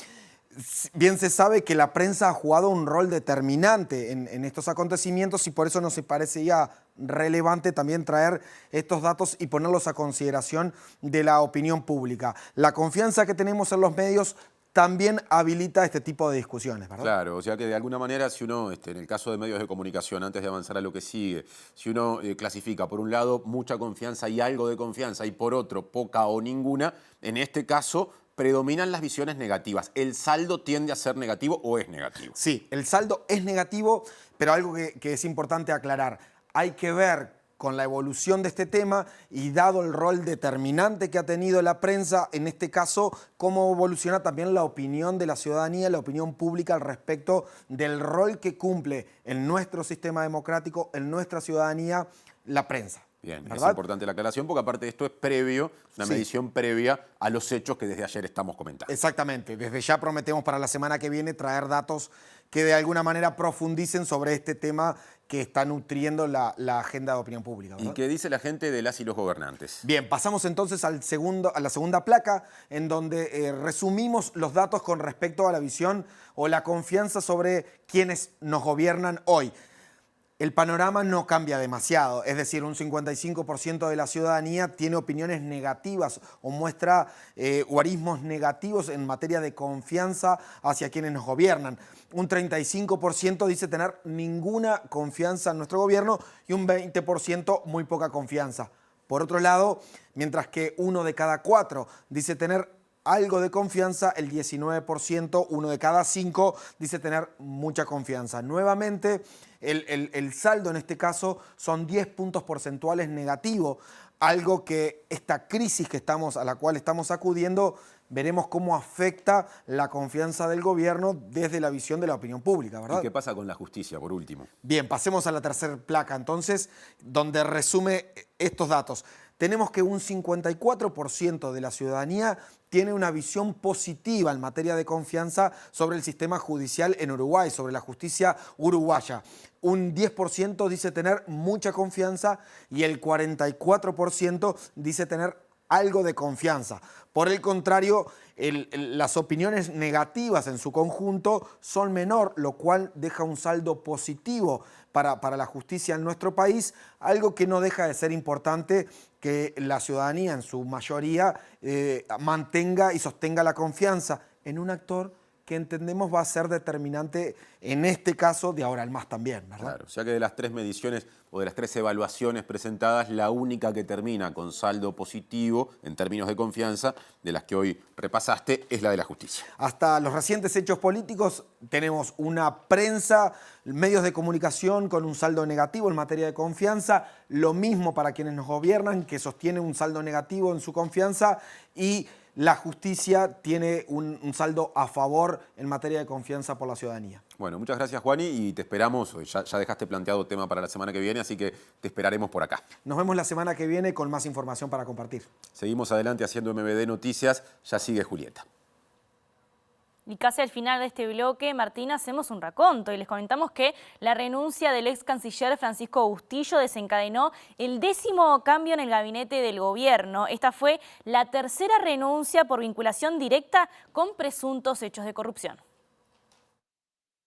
bien se sabe que la prensa ha jugado un rol determinante en estos acontecimientos y por eso nos parecía relevante también traer estos datos y ponerlos a consideración de la opinión pública. La confianza que tenemos en los medios también habilita este tipo de discusiones, ¿verdad? Claro, o sea que de alguna manera si uno, en el caso de medios de comunicación, antes de avanzar a lo que sigue, si uno clasifica por un lado mucha confianza y algo de confianza y por otro poca o ninguna, en este caso predominan las visiones negativas. ¿El saldo tiende a ser negativo o es negativo? Sí, el saldo es negativo, pero algo que es importante aclarar. Hay que ver con la evolución de este tema y dado el rol determinante que ha tenido la prensa, en este caso, cómo evoluciona también la opinión de la ciudadanía, la opinión pública al respecto del rol que cumple en nuestro sistema democrático, en nuestra ciudadanía, la prensa. Bien, ¿verdad? es importante la aclaración porque aparte de esto es previo, una medición previa a los hechos que desde ayer estamos comentando. Exactamente, desde ya prometemos para la semana que viene traer datos que de alguna manera profundicen sobre este tema que está nutriendo la agenda de opinión pública, ¿verdad? ¿Y qué dice la gente de las y los gobernantes? Bien, pasamos entonces a la segunda placa, en donde resumimos los datos con respecto a la visión o la confianza sobre quienes nos gobiernan hoy. El panorama no cambia demasiado, es decir, un 55% de la ciudadanía tiene opiniones negativas o muestra guarismos negativos en materia de confianza hacia quienes nos gobiernan. Un 35% dice tener ninguna confianza en nuestro gobierno y un 20% muy poca confianza. Por otro lado, mientras que 1 de cada 4 dice tener algo de confianza, el 19%, 1 de cada 5, dice tener mucha confianza. Nuevamente, el saldo en este caso son 10 puntos porcentuales negativo, algo que esta crisis a la cual estamos acudiendo, veremos cómo afecta la confianza del gobierno desde la visión de la opinión pública, ¿verdad? ¿Y qué pasa con la justicia, por último? Bien, pasemos a la tercera placa, entonces, donde resume estos datos. Tenemos que un 54% de la ciudadanía tiene una visión positiva en materia de confianza sobre el sistema judicial en Uruguay, sobre la justicia uruguaya. Un 10% dice tener mucha confianza y el 44% dice tener algo de confianza. Por el contrario, las opiniones negativas en su conjunto son menor, lo cual deja un saldo positivo para la justicia en nuestro país, algo que no deja de ser importante que la ciudadanía en su mayoría mantenga y sostenga la confianza en un actor que entendemos va a ser determinante en este caso de ahora al más también, ¿verdad? Claro, o sea que de las 3 mediciones o de las 3 evaluaciones presentadas, la única que termina con saldo positivo en términos de confianza, de las que hoy repasaste, es la de la justicia. Hasta los recientes hechos políticos tenemos una prensa, medios de comunicación con un saldo negativo en materia de confianza, lo mismo para quienes nos gobiernan, que sostienen un saldo negativo en su confianza, y la justicia tiene un saldo a favor en materia de confianza por la ciudadanía. Bueno, muchas gracias, Juani, y te esperamos. Ya dejaste planteado tema para la semana que viene, así que te esperaremos por acá. Nos vemos la semana que viene con más información para compartir. Seguimos adelante haciendo MBD Noticias. Ya sigue Julieta. Y casi al final de este bloque, Martín, hacemos un raconto y les comentamos que la renuncia del ex canciller Francisco Bustillo desencadenó el 10º cambio en el gabinete del gobierno. Esta fue la tercera renuncia por vinculación directa con presuntos hechos de corrupción.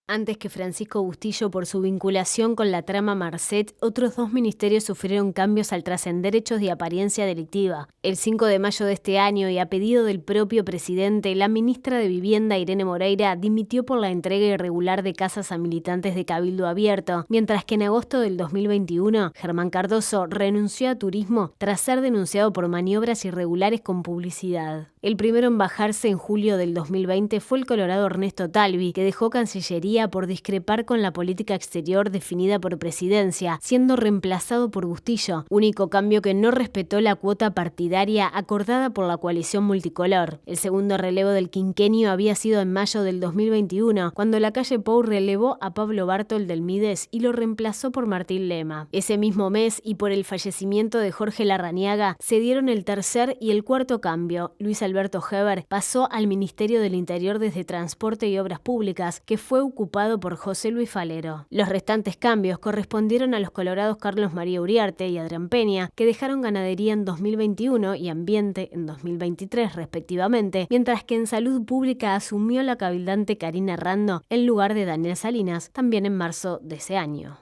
Antes que Francisco Bustillo por su vinculación con la trama Marcet, otros 2 ministerios sufrieron cambios al trascender hechos de apariencia delictiva. El 5 de mayo de este año y a pedido del propio presidente, la ministra de Vivienda, Irene Moreira, dimitió por la entrega irregular de casas a militantes de Cabildo Abierto, mientras que en agosto del 2021, Germán Cardoso renunció a Turismo tras ser denunciado por maniobras irregulares con publicidad. El primero en bajarse en julio del 2020 fue el colorado Ernesto Talvi, que dejó Cancillería por discrepar con la política exterior definida por Presidencia, siendo reemplazado por Bustillo, único cambio que no respetó la cuota partidaria acordada por la coalición multicolor. El segundo relevo del quinquenio había sido en mayo del 2021, cuando Lacalle Pou relevó a Pablo Bartol del Mides y lo reemplazó por Martín Lema. Ese mismo mes, y por el fallecimiento de Jorge Larrañaga, se dieron el tercer y el cuarto cambio. Luis Alberto Heber pasó al Ministerio del Interior desde Transporte y Obras Públicas, que fue ocupado por José Luis Falero. Los restantes cambios correspondieron a los colorados Carlos María Uriarte y Adrián Peña, que dejaron Ganadería en 2021 y Ambiente en 2023 respectivamente, mientras que en Salud Pública asumió la cabildante Karina Rando en lugar de Daniel Salinas, también en marzo de ese año.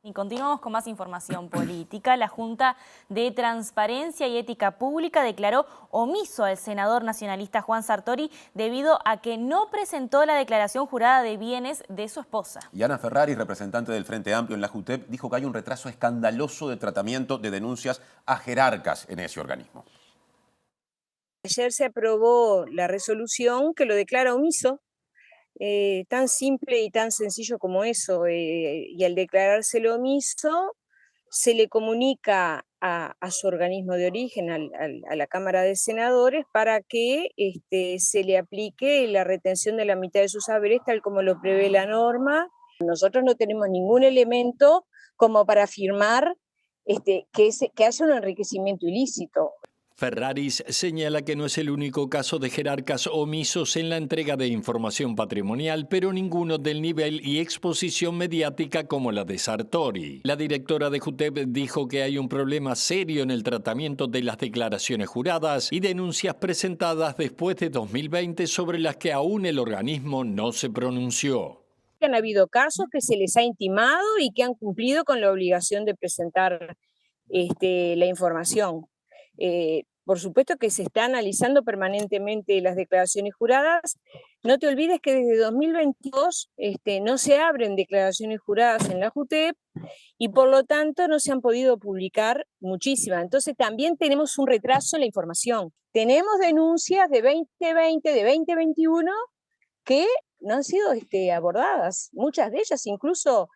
Y continuamos con más información política. La Junta de Transparencia y Ética Pública declaró omiso al senador nacionalista Juan Sartori debido a que no presentó la declaración jurada de bienes de su esposa. Y Ana Ferrari, representante del Frente Amplio en la JUTEP, dijo que hay un retraso escandaloso de tratamiento de denuncias a jerarcas en ese organismo. Ayer se aprobó la resolución que lo declara omiso. Tan simple y tan sencillo como eso, y al declarárselo omiso se le comunica a su organismo de origen, a la Cámara de Senadores, para que se le aplique la retención de la mitad de sus haberes tal como lo prevé la norma. Nosotros no tenemos ningún elemento como para afirmar que haya un enriquecimiento ilícito. Ferraris señala que no es el único caso de jerarcas omisos en la entrega de información patrimonial, pero ninguno del nivel y exposición mediática como la de Sartori. La directora de JUTEP dijo que hay un problema serio en el tratamiento de las declaraciones juradas y denuncias presentadas después de 2020 sobre las que aún el organismo no se pronunció. Han habido casos que se les ha intimado y que han cumplido con la obligación de presentar la información. Por supuesto que se está analizando permanentemente las declaraciones juradas. No te olvides que desde 2022 no se abren declaraciones juradas en la JUTEP y por lo tanto no se han podido publicar muchísimas. Entonces también tenemos un retraso en la información. Tenemos denuncias de 2020, de 2021 que no han sido abordadas. Muchas de ellas incluso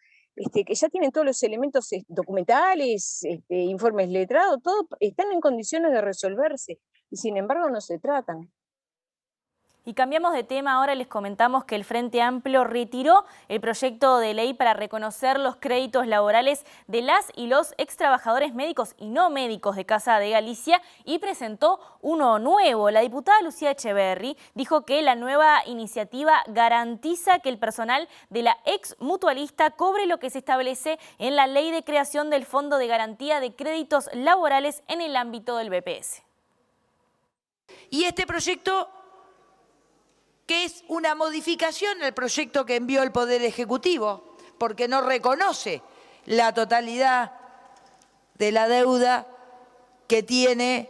que ya tienen todos los elementos documentales, informes letrados, todo están en condiciones de resolverse y sin embargo no se tratan. Y cambiamos de tema, ahora les comentamos que el Frente Amplio retiró el proyecto de ley para reconocer los créditos laborales de las y los extrabajadores médicos y no médicos de Casa de Galicia y presentó uno nuevo. La diputada Lucía Echeverri dijo que la nueva iniciativa garantiza que el personal de la ex mutualista cobre lo que se establece en la ley de creación del Fondo de Garantía de Créditos Laborales en el ámbito del BPS. Y este proyecto, que es una modificación al proyecto que envió el Poder Ejecutivo, porque no reconoce la totalidad de la deuda que tiene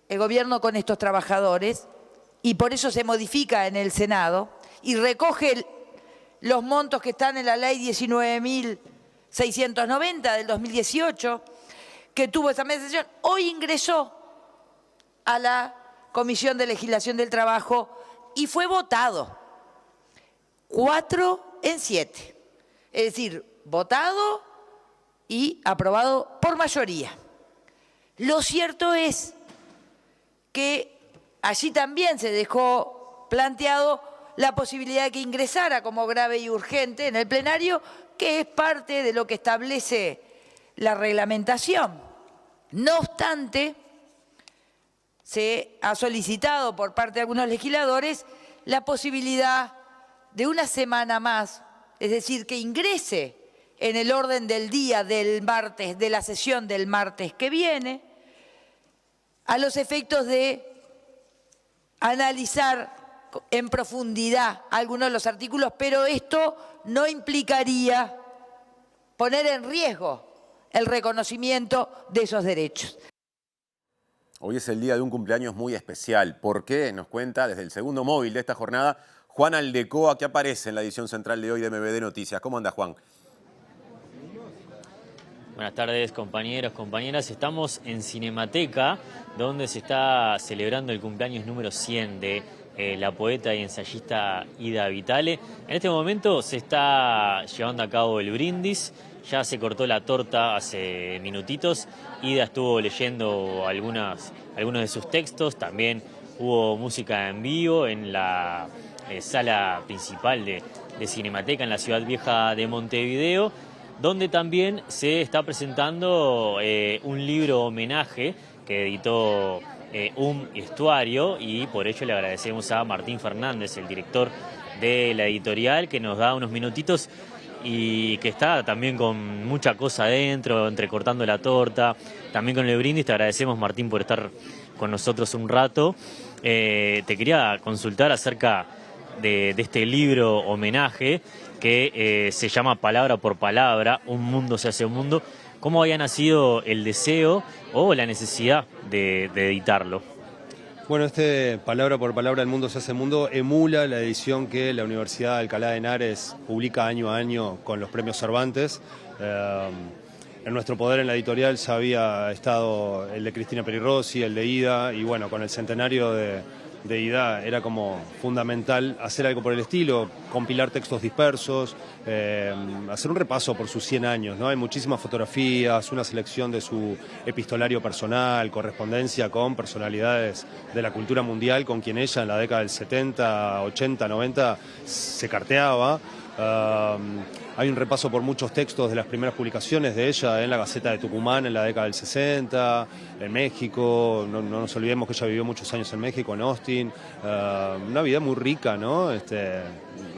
el gobierno con estos trabajadores, y por eso se modifica en el Senado, y recoge los montos que están en la ley 19.690 del 2018, que tuvo esa mediación. Hoy ingresó a la Comisión de Legislación del Trabajo y fue votado 4-7, es decir, votado y aprobado por mayoría. Lo cierto es que allí también se dejó planteado la posibilidad de que ingresara como grave y urgente en el plenario, que es parte de lo que establece la reglamentación. No obstante, se ha solicitado por parte de algunos legisladores la posibilidad de una semana más, es decir, que ingrese en el orden del día del martes, de la sesión del martes que viene, a los efectos de analizar en profundidad algunos de los artículos, pero esto no implicaría poner en riesgo el reconocimiento de esos derechos. Hoy es el día de un cumpleaños muy especial. ¿Por qué? Nos cuenta desde el segundo móvil de esta jornada Juan Aldecoa, que aparece en la edición central de hoy de MVD Noticias. ¿Cómo anda, Juan? Buenas tardes, compañeros, compañeras. Estamos en Cinemateca, donde se está celebrando el cumpleaños número 100 de la poeta y ensayista Ida Vitale. En este momento se está llevando a cabo el brindis. Ya se cortó la torta hace minutitos. Ida estuvo leyendo algunos de sus textos. También hubo música en vivo en la sala principal de Cinemateca en la Ciudad Vieja de Montevideo, donde también se está presentando un libro homenaje que editó Estuario, y por ello le agradecemos a Martín Fernández, el director de la editorial, que nos da unos minutitos y que está también con mucha cosa adentro, entrecortando la torta, también con el brindis. Te agradecemos, Martín, por estar con nosotros un rato. Te quería consultar acerca de este libro homenaje que se llama Palabra por Palabra, Un mundo se hace un mundo. ¿Cómo había nacido el deseo o la necesidad de editarlo? Bueno, Palabra por Palabra, El mundo se hace mundo, emula la edición que la Universidad de Alcalá de Henares publica año a año con los premios Cervantes. En nuestro poder en la editorial ya había estado el de Cristina Peri Rossi, el de Ida, y bueno, con el centenario de Ida era como fundamental hacer algo por el estilo, compilar textos dispersos, hacer un repaso por sus 100 años, ¿no? Hay muchísimas fotografías, una selección de su epistolario personal, correspondencia con personalidades de la cultura mundial con quien ella en la década del 70, 80, 90 se carteaba. Hay un repaso por muchos textos de las primeras publicaciones de ella en la Gaceta de Tucumán en la década del 60, en México, no nos olvidemos que ella vivió muchos años en México, en Austin, una vida muy rica, ¿no?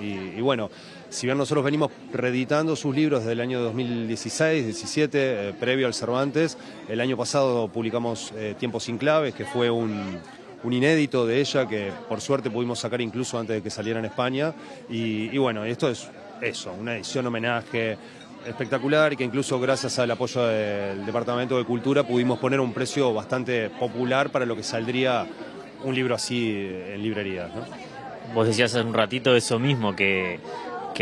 Y bueno, si bien nosotros venimos reeditando sus libros desde el año 2016, 17, previo al Cervantes, el año pasado publicamos Tiempos sin claves, que fue un inédito de ella que por suerte pudimos sacar incluso antes de que saliera en España, y bueno, esto es eso, una edición homenaje espectacular, y que incluso gracias al apoyo del Departamento de Cultura pudimos poner un precio bastante popular para lo que saldría un libro así en librerías, ¿no? Vos decías hace un ratito eso mismo, que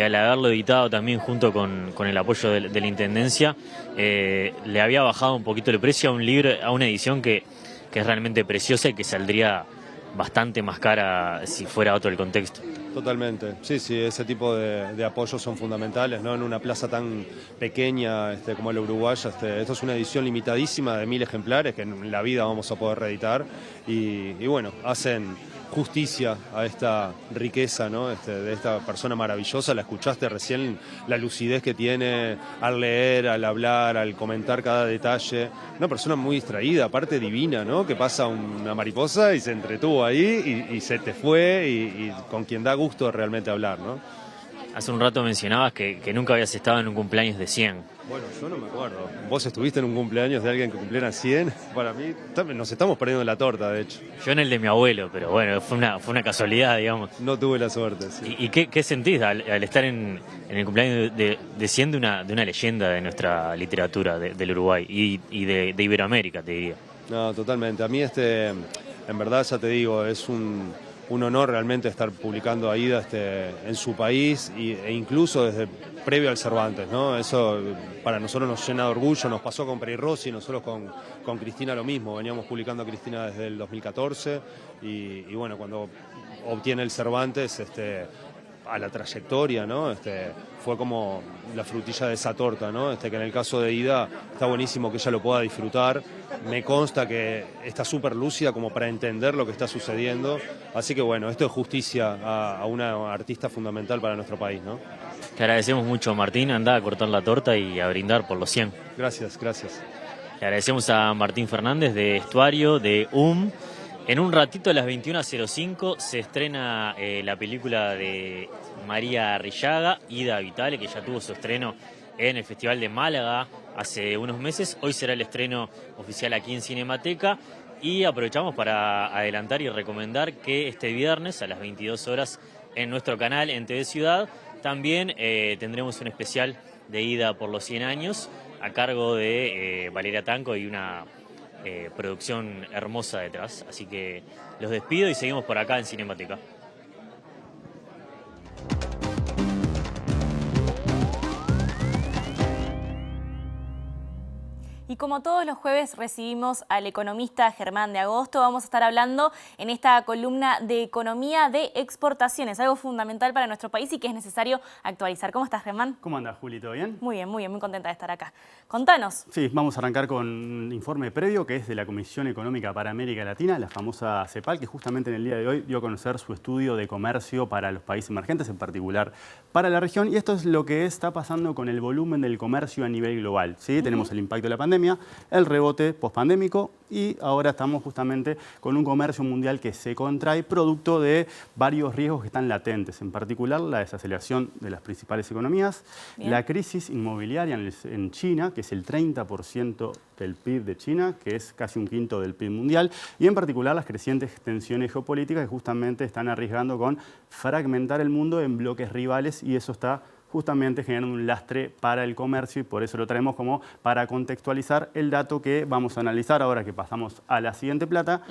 al haberlo editado también junto con el apoyo de la Intendencia, le había bajado un poquito el precio a un libro, a una edición que es realmente preciosa y que saldría bastante más cara si fuera otro el contexto. Totalmente, sí, ese tipo de apoyos son fundamentales, ¿no? En una plaza tan pequeña como la uruguaya, esto es una edición limitadísima de 1000 ejemplares que en la vida vamos a poder reeditar, y bueno, hacen justicia a esta riqueza, ¿no? De esta persona maravillosa. La escuchaste recién, la lucidez que tiene al leer, al hablar, al comentar cada detalle. Una persona muy distraída, aparte divina, ¿no? Que pasa una mariposa y se entretuvo ahí y se te fue, y con quien da gusto realmente hablar, ¿no? Hace un rato mencionabas que nunca habías estado en un cumpleaños de 100. Bueno, yo no me acuerdo. ¿Vos estuviste en un cumpleaños de alguien que cumpliera 100? Para mí, nos estamos perdiendo la torta, de hecho. Yo en el de mi abuelo, pero bueno, fue una casualidad, digamos. No tuve la suerte, sí. ¿Y qué sentís al estar en el cumpleaños de 100 de una leyenda de nuestra literatura, del Uruguay y de Iberoamérica, te diría? No, totalmente. A mí en verdad, ya te digo, es un honor realmente estar publicando a Ida en su país, e incluso desde previo al Cervantes, ¿no? Eso para nosotros nos llena de orgullo. Nos pasó con Peri Rossi, nosotros con Cristina lo mismo. Veníamos publicando a Cristina desde el 2014 y bueno, cuando obtiene el Cervantes, a la trayectoria, ¿no? Fue como la frutilla de esa torta, ¿no? Que en el caso de Ida está buenísimo que ella lo pueda disfrutar. Me consta que está súper lúcida como para entender lo que está sucediendo. Así que bueno, esto es justicia a una artista fundamental para nuestro país, ¿no? Te agradecemos mucho, Martín. Anda a cortar la torta y a brindar por los 100. Gracias. Le agradecemos a Martín Fernández de Estuario, de En un ratito, a las 21:05, se estrena la película de María Arrillaga, Ida Vitale, que ya tuvo su estreno en el Festival de Málaga hace unos meses. Hoy será el estreno oficial aquí en Cinemateca. Y aprovechamos para adelantar y recomendar que este viernes a las 22 horas en nuestro canal en TV Ciudad también tendremos un especial de Ida por los 100 años a cargo de Valeria Tanco y una producción hermosa detrás. Así que los despido y seguimos por acá en Cinemateca. Y como todos los jueves recibimos al economista Germán de Agosto, vamos a estar hablando en esta columna de economía de exportaciones, algo fundamental para nuestro país y que es necesario actualizar. ¿Cómo estás, Germán? ¿Cómo andas, Juli? ¿Todo bien? Muy bien, muy contenta de estar acá. Contanos. Sí, vamos a arrancar con un informe previo que es de la Comisión Económica para América Latina, la famosa CEPAL, que justamente en el día de hoy dio a conocer su estudio de comercio para los países emergentes, en particular para la región. Y esto es lo que está pasando con el volumen del comercio a nivel global, ¿sí? Tenemos el impacto de la pandemia, el rebote pospandémico y ahora estamos justamente con un comercio mundial que se contrae producto de varios riesgos que están latentes, en particular la desaceleración de las principales economías, la crisis inmobiliaria en China, que es el 30% del PIB de China, que es casi un quinto del PIB mundial, y en particular las crecientes tensiones geopolíticas que justamente están arriesgando con fragmentar el mundo en bloques rivales y eso está justamente generando un lastre para el comercio y por eso lo traemos como para contextualizar el dato que vamos a analizar ahora que pasamos a la siguiente plata,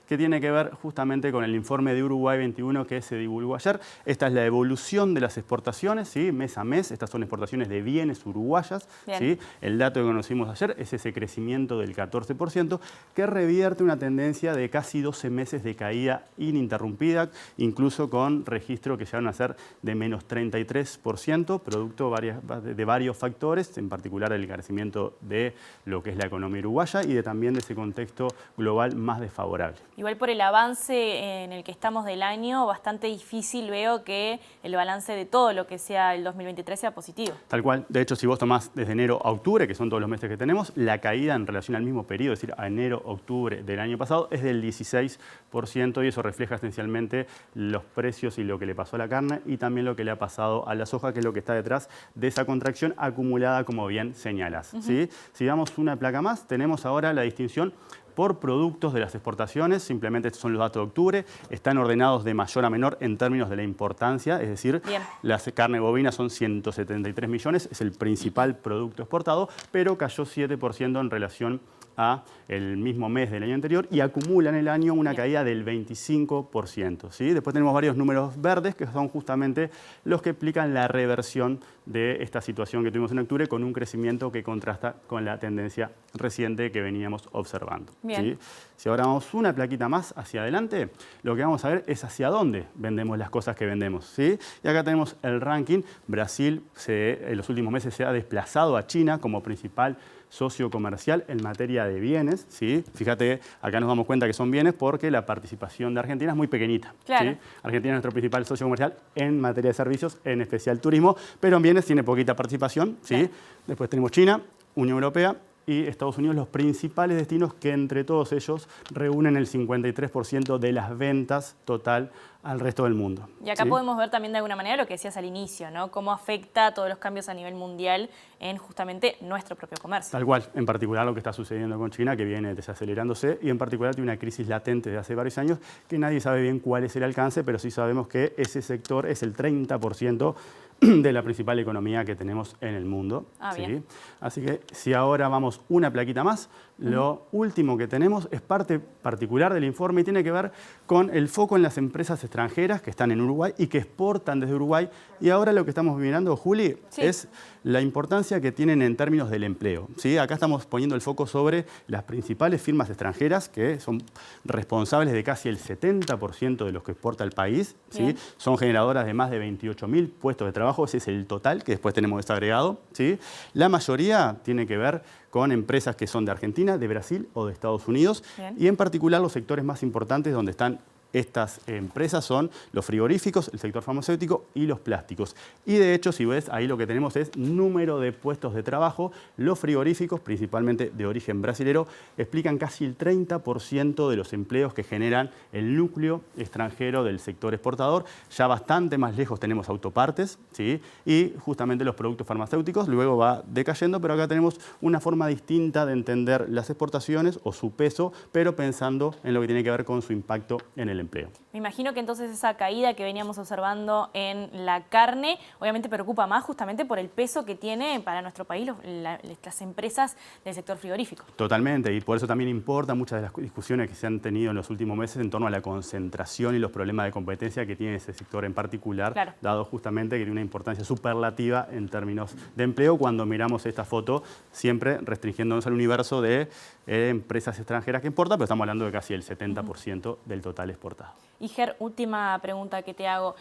que tiene que ver justamente con el informe de Uruguay 21 que se divulgó ayer. Esta es la evolución de las exportaciones, ¿sí? Mes a mes. Estas son exportaciones de bienes uruguayas, ¿sí? El dato que conocimos ayer es ese crecimiento del 14% que revierte una tendencia de casi 12 meses de caída ininterrumpida, incluso con registro que llegaron a ser de menos 33%, producto de varios factores, en particular el encarecimiento de lo que es la economía uruguaya y también de ese contexto global más desfavorable. Igual por el avance en el que estamos del año, bastante difícil veo que el balance de todo lo que sea el 2023 sea positivo. Tal cual. De hecho, si vos tomás desde enero a octubre, que son todos los meses que tenemos, la caída en relación al mismo periodo, es decir, a enero-octubre del año pasado, es del 16% y eso refleja esencialmente los precios y lo que le pasó a la carne y también lo que le ha pasado a la soja, que es lo que está detrás de esa contracción acumulada, como bien señalas. ¿Sí? Si damos una placa más, tenemos ahora la distinción por productos de las exportaciones, simplemente estos son los datos de octubre, están ordenados de mayor a menor en términos de la importancia, es decir, la carne bovina son 173 millones, es el principal producto exportado, pero cayó 7% en relación a el mismo mes del año anterior y acumula en el año una caída del 25%. ¿Sí? Después tenemos varios números verdes que son justamente los que explican la reversión de esta situación que tuvimos en octubre con un crecimiento que contrasta con la tendencia reciente que veníamos observando. ¿Sí? Si ahora vamos una plaquita más hacia adelante, lo que vamos a ver es hacia dónde vendemos las cosas que vendemos. ¿Sí? Y acá tenemos el ranking. Brasil en los últimos meses se ha desplazado a China como principal socio comercial en materia de bienes, ¿sí? Fíjate, acá nos damos cuenta que son bienes porque la participación de Argentina es muy pequeñita. Claro. ¿Sí? Argentina es nuestro principal socio comercial en materia de servicios, en especial turismo, pero en bienes tiene poquita participación, ¿sí? Claro. Después tenemos China, Unión Europea y Estados Unidos, los principales destinos que entre todos ellos reúnen el 53% de las ventas total al resto del mundo. Y acá ¿sí? podemos ver también de alguna manera lo que decías al inicio, ¿no? Cómo afecta a todos los cambios a nivel mundial en justamente nuestro propio comercio. Tal cual, en particular lo que está sucediendo con China, que viene desacelerándose y en particular tiene una crisis latente de hace varios años que nadie sabe bien cuál es el alcance, pero sí sabemos que ese sector es el 30% de la principal economía que tenemos en el mundo. ¿Sí? Así que si ahora vamos una plaquita más, lo último que tenemos es parte particular del informe y tiene que ver con el foco en las empresas extranjeras que están en Uruguay y que exportan desde Uruguay. Y ahora lo que estamos mirando, Juli, es la importancia que tienen en términos del empleo. ¿Sí? Acá estamos poniendo el foco sobre las principales firmas extranjeras que son responsables de casi el 70% de los que exporta el país. ¿Sí? Son generadoras de más de 28.000 puestos de trabajo. Ese es el total que después tenemos desagregado. ¿Sí? La mayoría tiene que ver con empresas que son de Argentina, de Brasil o de Estados Unidos. Y en particular los sectores más importantes donde están estas empresas son los frigoríficos, el sector farmacéutico y los plásticos. Y de hecho, si ves, ahí lo que tenemos es número de puestos de trabajo. Los frigoríficos, principalmente de origen brasilero, explican casi el 30% de los empleos que generan el núcleo extranjero del sector exportador. Ya bastante más lejos tenemos autopartes, ¿sí? Y justamente los productos farmacéuticos. Luego va decayendo, pero acá tenemos una forma distinta de entender las exportaciones o su peso, pero pensando en lo que tiene que ver con su impacto en el el empleo. Me imagino que entonces esa caída que veníamos observando en la carne, obviamente preocupa más justamente por el peso que tiene para nuestro país las empresas del sector frigorífico. Totalmente, y por eso también importa muchas de las discusiones que se han tenido en los últimos meses en torno a la concentración y los problemas de competencia que tiene ese sector en particular, claro, dado justamente que tiene una importancia superlativa en términos de empleo cuando miramos esta foto, siempre restringiéndonos al universo de empresas extranjeras que importan, pero estamos hablando de casi el 70% del total exportado. Y Ger, última pregunta que te hago,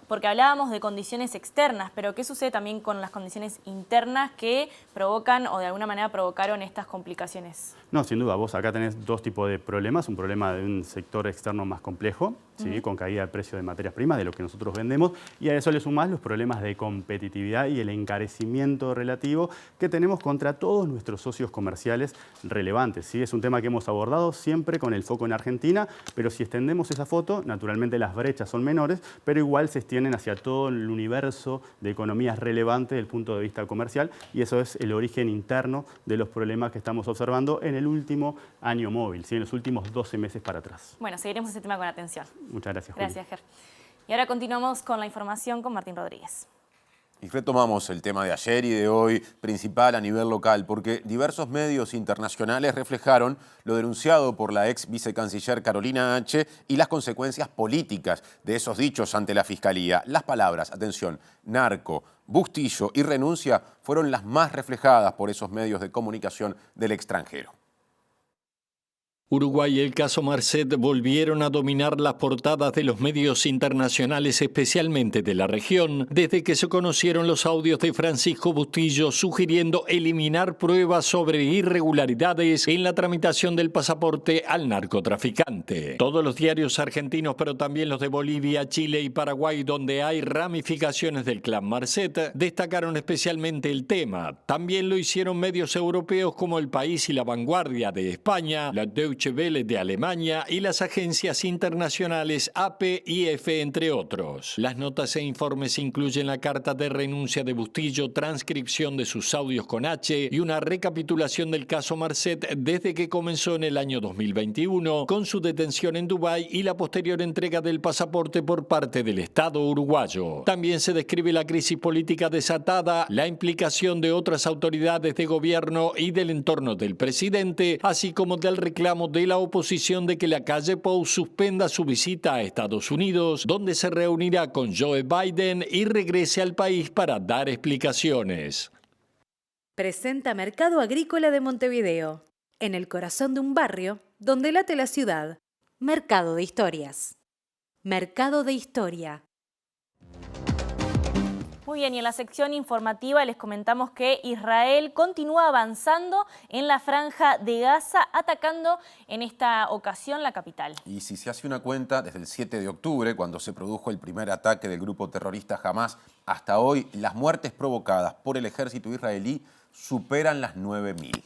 porque hablábamos de condiciones externas, pero ¿qué sucede también con las condiciones internas que provocan o de alguna manera provocaron estas complicaciones? No, sin duda, vos acá tenés dos tipos de problemas, un problema de un sector externo más complejo, ¿sí? Con caída del precio de materias primas, de lo que nosotros vendemos, y a eso le sumás los problemas de competitividad y el encarecimiento relativo que tenemos contra todos nuestros socios comerciales relevantes, ¿sí? Es un tema que hemos abordado siempre con el foco en Argentina, pero si extendemos esa foto, naturalmente las brechas son menores, pero igual se extienden hacia todo el universo de economías relevantes desde el punto de vista comercial, y eso es el origen interno de los problemas que estamos observando en el último año móvil, ¿sí? En los últimos 12 meses para atrás. Bueno, seguiremos ese tema con atención. Muchas gracias, Juli. Gracias, Ger. Y ahora continuamos con la información con Martín Rodríguez. Y retomamos el tema de ayer y de hoy, principal a nivel local, porque diversos medios internacionales reflejaron lo denunciado por la ex vicecanciller Carolina H. y las consecuencias políticas de esos dichos ante la Fiscalía. Las palabras, atención, narco, Bustillo y renuncia fueron las más reflejadas por esos medios de comunicación del extranjero. Uruguay y el caso Marcet volvieron a dominar las portadas de los medios internacionales, especialmente de la región, desde que se conocieron los audios de Francisco Bustillo sugiriendo eliminar pruebas sobre irregularidades en la tramitación del pasaporte al narcotraficante. Todos los diarios argentinos, pero también los de Bolivia, Chile y Paraguay, donde hay ramificaciones del clan Marcet, destacaron especialmente el tema. También lo hicieron medios europeos como El País y La Vanguardia de España, la Deutsche Welle de Alemania y las agencias internacionales AP y EFE, entre otros. Las notas e informes incluyen la carta de renuncia de Bustillo, transcripción de sus audios con H y una recapitulación del caso Marcet desde que comenzó en el año 2021 con su detención en Dubái y la posterior entrega del pasaporte por parte del Estado uruguayo. También se describe la crisis política desatada, la implicación de otras autoridades de gobierno y del entorno del presidente, así como del reclamo de la oposición de que Lacalle Pou suspenda su visita a Estados Unidos, donde se reunirá con Joe Biden y regrese al país para dar explicaciones. Presenta Mercado Agrícola de Montevideo, en el corazón de un barrio donde late la ciudad. Mercado de Historias. Mercado de Historia. Muy bien, y en la sección informativa les comentamos que Israel continúa avanzando en la franja de Gaza, atacando en esta ocasión la capital. Y si se hace una cuenta, desde el 7 de octubre, cuando se produjo el primer ataque del grupo terrorista Hamás, hasta hoy, las muertes provocadas por el ejército israelí superan las 9.000.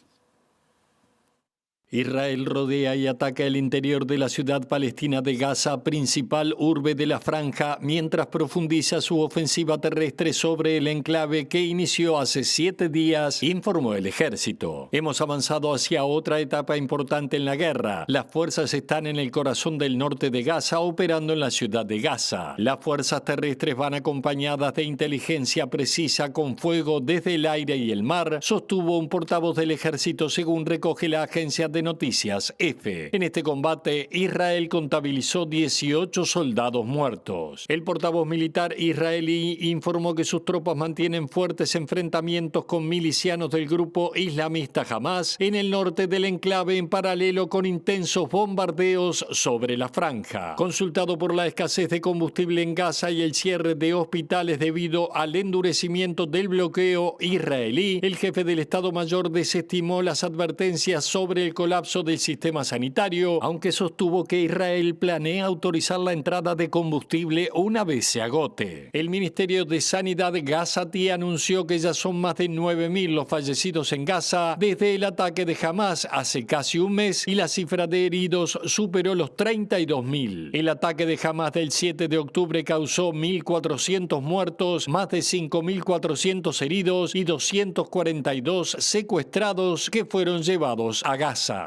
Israel rodea y ataca el interior de la ciudad palestina de Gaza, principal urbe de la franja, mientras profundiza su ofensiva terrestre sobre el enclave que inició hace 7 días, informó el ejército. Hemos avanzado hacia otra etapa importante en la guerra. Las fuerzas están en el corazón del norte de Gaza, operando en la ciudad de Gaza. Las fuerzas terrestres van acompañadas de inteligencia precisa con fuego desde el aire y el mar, sostuvo un portavoz del ejército, según recoge la agencia de noticias EFE. En este combate, Israel contabilizó 18 soldados muertos. El portavoz militar israelí informó que sus tropas mantienen fuertes enfrentamientos con milicianos del grupo islamista Hamás en el norte del enclave, en paralelo con intensos bombardeos sobre la franja. Consultado por la escasez de combustible en Gaza y el cierre de hospitales debido al endurecimiento del bloqueo israelí, el jefe del Estado Mayor desestimó las advertencias sobre el colapso del sistema sanitario, aunque sostuvo que Israel planea autorizar la entrada de combustible una vez se agote. El Ministerio de Sanidad gazatí anunció que ya son más de 9.000 los fallecidos en Gaza desde el ataque de Hamás hace casi un mes, y la cifra de heridos superó los 32.000. El ataque de Hamás del 7 de octubre causó 1.400 muertos, más de 5.400 heridos y 242 secuestrados que fueron llevados a Gaza.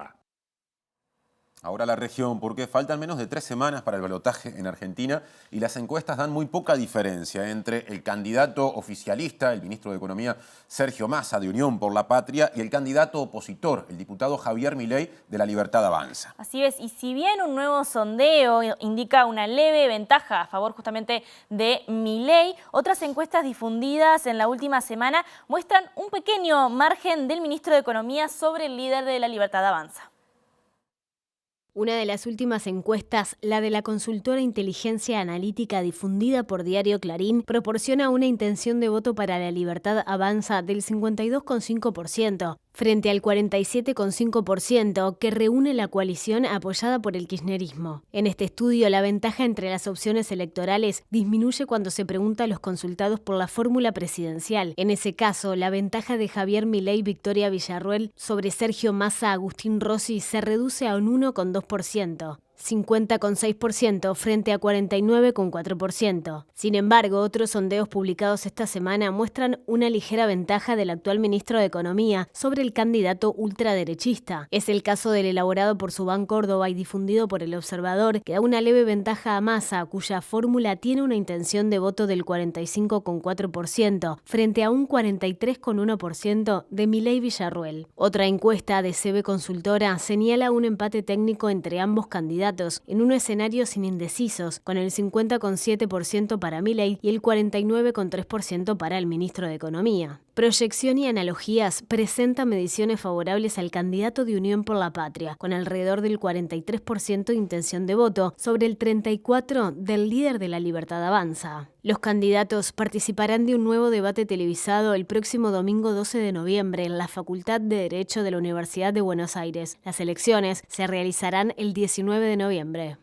Ahora la región, porque faltan menos de 3 semanas para el balotaje en Argentina y las encuestas dan muy poca diferencia entre el candidato oficialista, el ministro de Economía Sergio Massa, de Unión por la Patria, y el candidato opositor, el diputado Javier Milei, de La Libertad Avanza. Así es, y si bien un nuevo sondeo indica una leve ventaja a favor justamente de Milei, otras encuestas difundidas en la última semana muestran un pequeño margen del ministro de Economía sobre el líder de La Libertad Avanza. Una de las últimas encuestas, la de la consultora Inteligencia Analítica difundida por Diario Clarín, proporciona una intención de voto para La Libertad Avanza del 52,5%, frente al 47,5% que reúne la coalición apoyada por el kirchnerismo. En este estudio, la ventaja entre las opciones electorales disminuye cuando se pregunta a los consultados por la fórmula presidencial. En ese caso, la ventaja de Javier Milei Victoria Villarruel sobre Sergio Massa Agustín Rossi se reduce a un 1,2%. 50,6% frente a 49,4%. Sin embargo, otros sondeos publicados esta semana muestran una ligera ventaja del actual ministro de Economía sobre el candidato ultraderechista. Es el caso del elaborado por Subán Córdoba y difundido por El Observador, que da una leve ventaja a Massa, cuya fórmula tiene una intención de voto del 45,4% frente a un 43,1% de Milei Villarruel. Otra encuesta de CB Consultora señala un empate técnico entre ambos candidatos en un escenario sin indecisos, con el 50,7% para Milei y el 49,3% para el ministro de Economía. Proyección y Analogías presenta mediciones favorables al candidato de Unión por la Patria, con alrededor del 43% de intención de voto sobre el 34% del líder de La Libertad Avanza. Los candidatos participarán de un nuevo debate televisado el próximo domingo 12 de noviembre en la Facultad de Derecho de la Universidad de Buenos Aires. Las elecciones se realizarán el 19 de noviembre.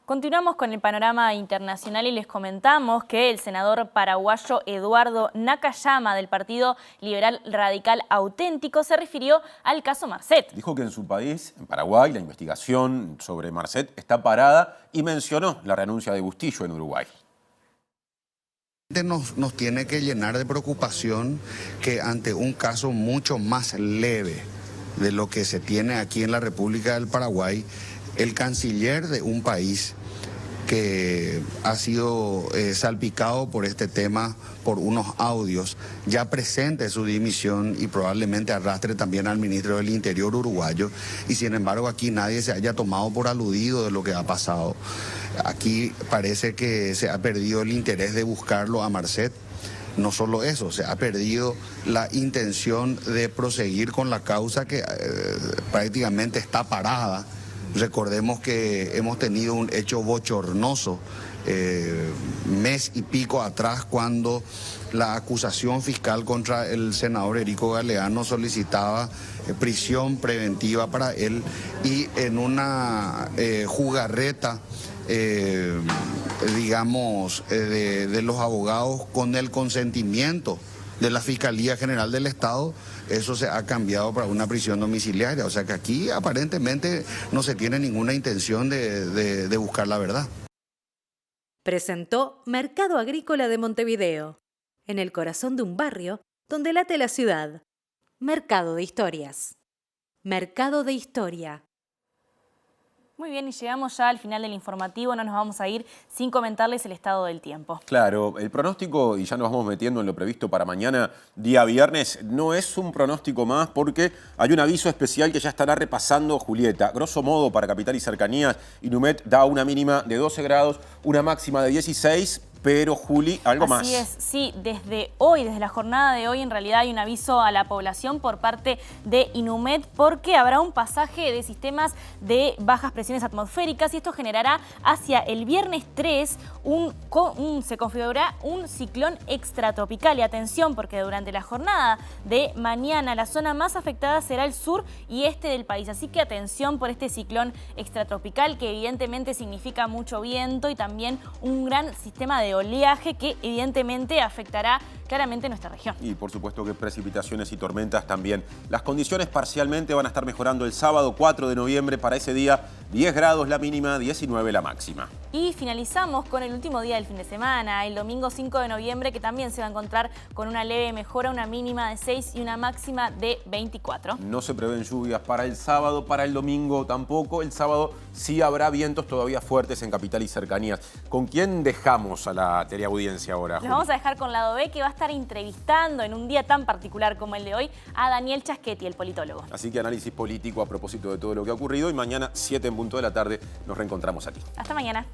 Continuamos con el panorama internacional y les comentamos que el senador paraguayo Eduardo Nakayama del Partido Liberal Radical Auténtico se refirió al caso Marcet. Dijo que en su país, en Paraguay, la investigación sobre Marcet está parada y mencionó la renuncia de Bustillo en Uruguay. Nos tiene que llenar de preocupación que ante un caso mucho más leve de lo que se tiene aquí en la República del Paraguay, el canciller de un país que ha sido salpicado por este tema, por unos audios, ya presente su dimisión y probablemente arrastre también al ministro del Interior uruguayo, y sin embargo aquí nadie se haya tomado por aludido de lo que ha pasado. Aquí parece que se ha perdido el interés de buscarlo a Marcet. No solo eso, se ha perdido la intención de proseguir con la causa que prácticamente está parada. Recordemos que hemos tenido un hecho bochornoso mes y pico atrás, cuando la acusación fiscal contra el senador Erico Galeano solicitaba prisión preventiva para él, y en una jugarreta digamos de los abogados con el consentimiento de la Fiscalía General del Estado, eso se ha cambiado para una prisión domiciliaria. O sea que aquí aparentemente no se tiene ninguna intención de buscar la verdad. Presentó Mercado Agrícola de Montevideo, en el corazón de un barrio donde late la ciudad. Mercado de Historias. Mercado de Historia. Muy bien, y llegamos ya al final del informativo. No nos vamos a ir sin comentarles el estado del tiempo. Claro, el pronóstico, y ya nos vamos metiendo en lo previsto para mañana, día viernes, no es un pronóstico más, porque hay un aviso especial que ya estará repasando Julieta. Grosso modo, para Capital y Cercanías, Inumet da una mínima de 12 grados, una máxima de 16, pero Juli, algo más. Así es, sí, desde hoy, desde la jornada de hoy, en realidad hay un aviso a la población por parte de Inumet, porque habrá un pasaje de sistemas de bajas presiones atmosféricas, y esto generará hacia el viernes 3 se configurará un ciclón extratropical. Y atención, porque durante la jornada de mañana la zona más afectada será el sur y este del país. Así que atención por este ciclón extratropical, que evidentemente significa mucho viento y también un gran sistema de oleaje que evidentemente afectará claramente nuestra región. Y por supuesto que precipitaciones y tormentas también. Las condiciones parcialmente van a estar mejorando el sábado 4 de noviembre. Para ese día, 10 grados la mínima, 19 la máxima. Y finalizamos con el último día del fin de semana, el domingo 5 de noviembre, que también se va a encontrar con una leve mejora, una mínima de 6 y una máxima de 24. No se prevén lluvias para el sábado, para el domingo tampoco. El sábado sí habrá vientos todavía fuertes en capital y cercanías. ¿Con quién dejamos a la teleaudiencia ahora, Juli? Los vamos a dejar con Lado B, que va a estar entrevistando en un día tan particular como el de hoy a Daniel Chaschetti, el politólogo. Así que análisis político a propósito de todo lo que ha ocurrido y mañana 7 en punto de la tarde nos reencontramos aquí. Hasta mañana.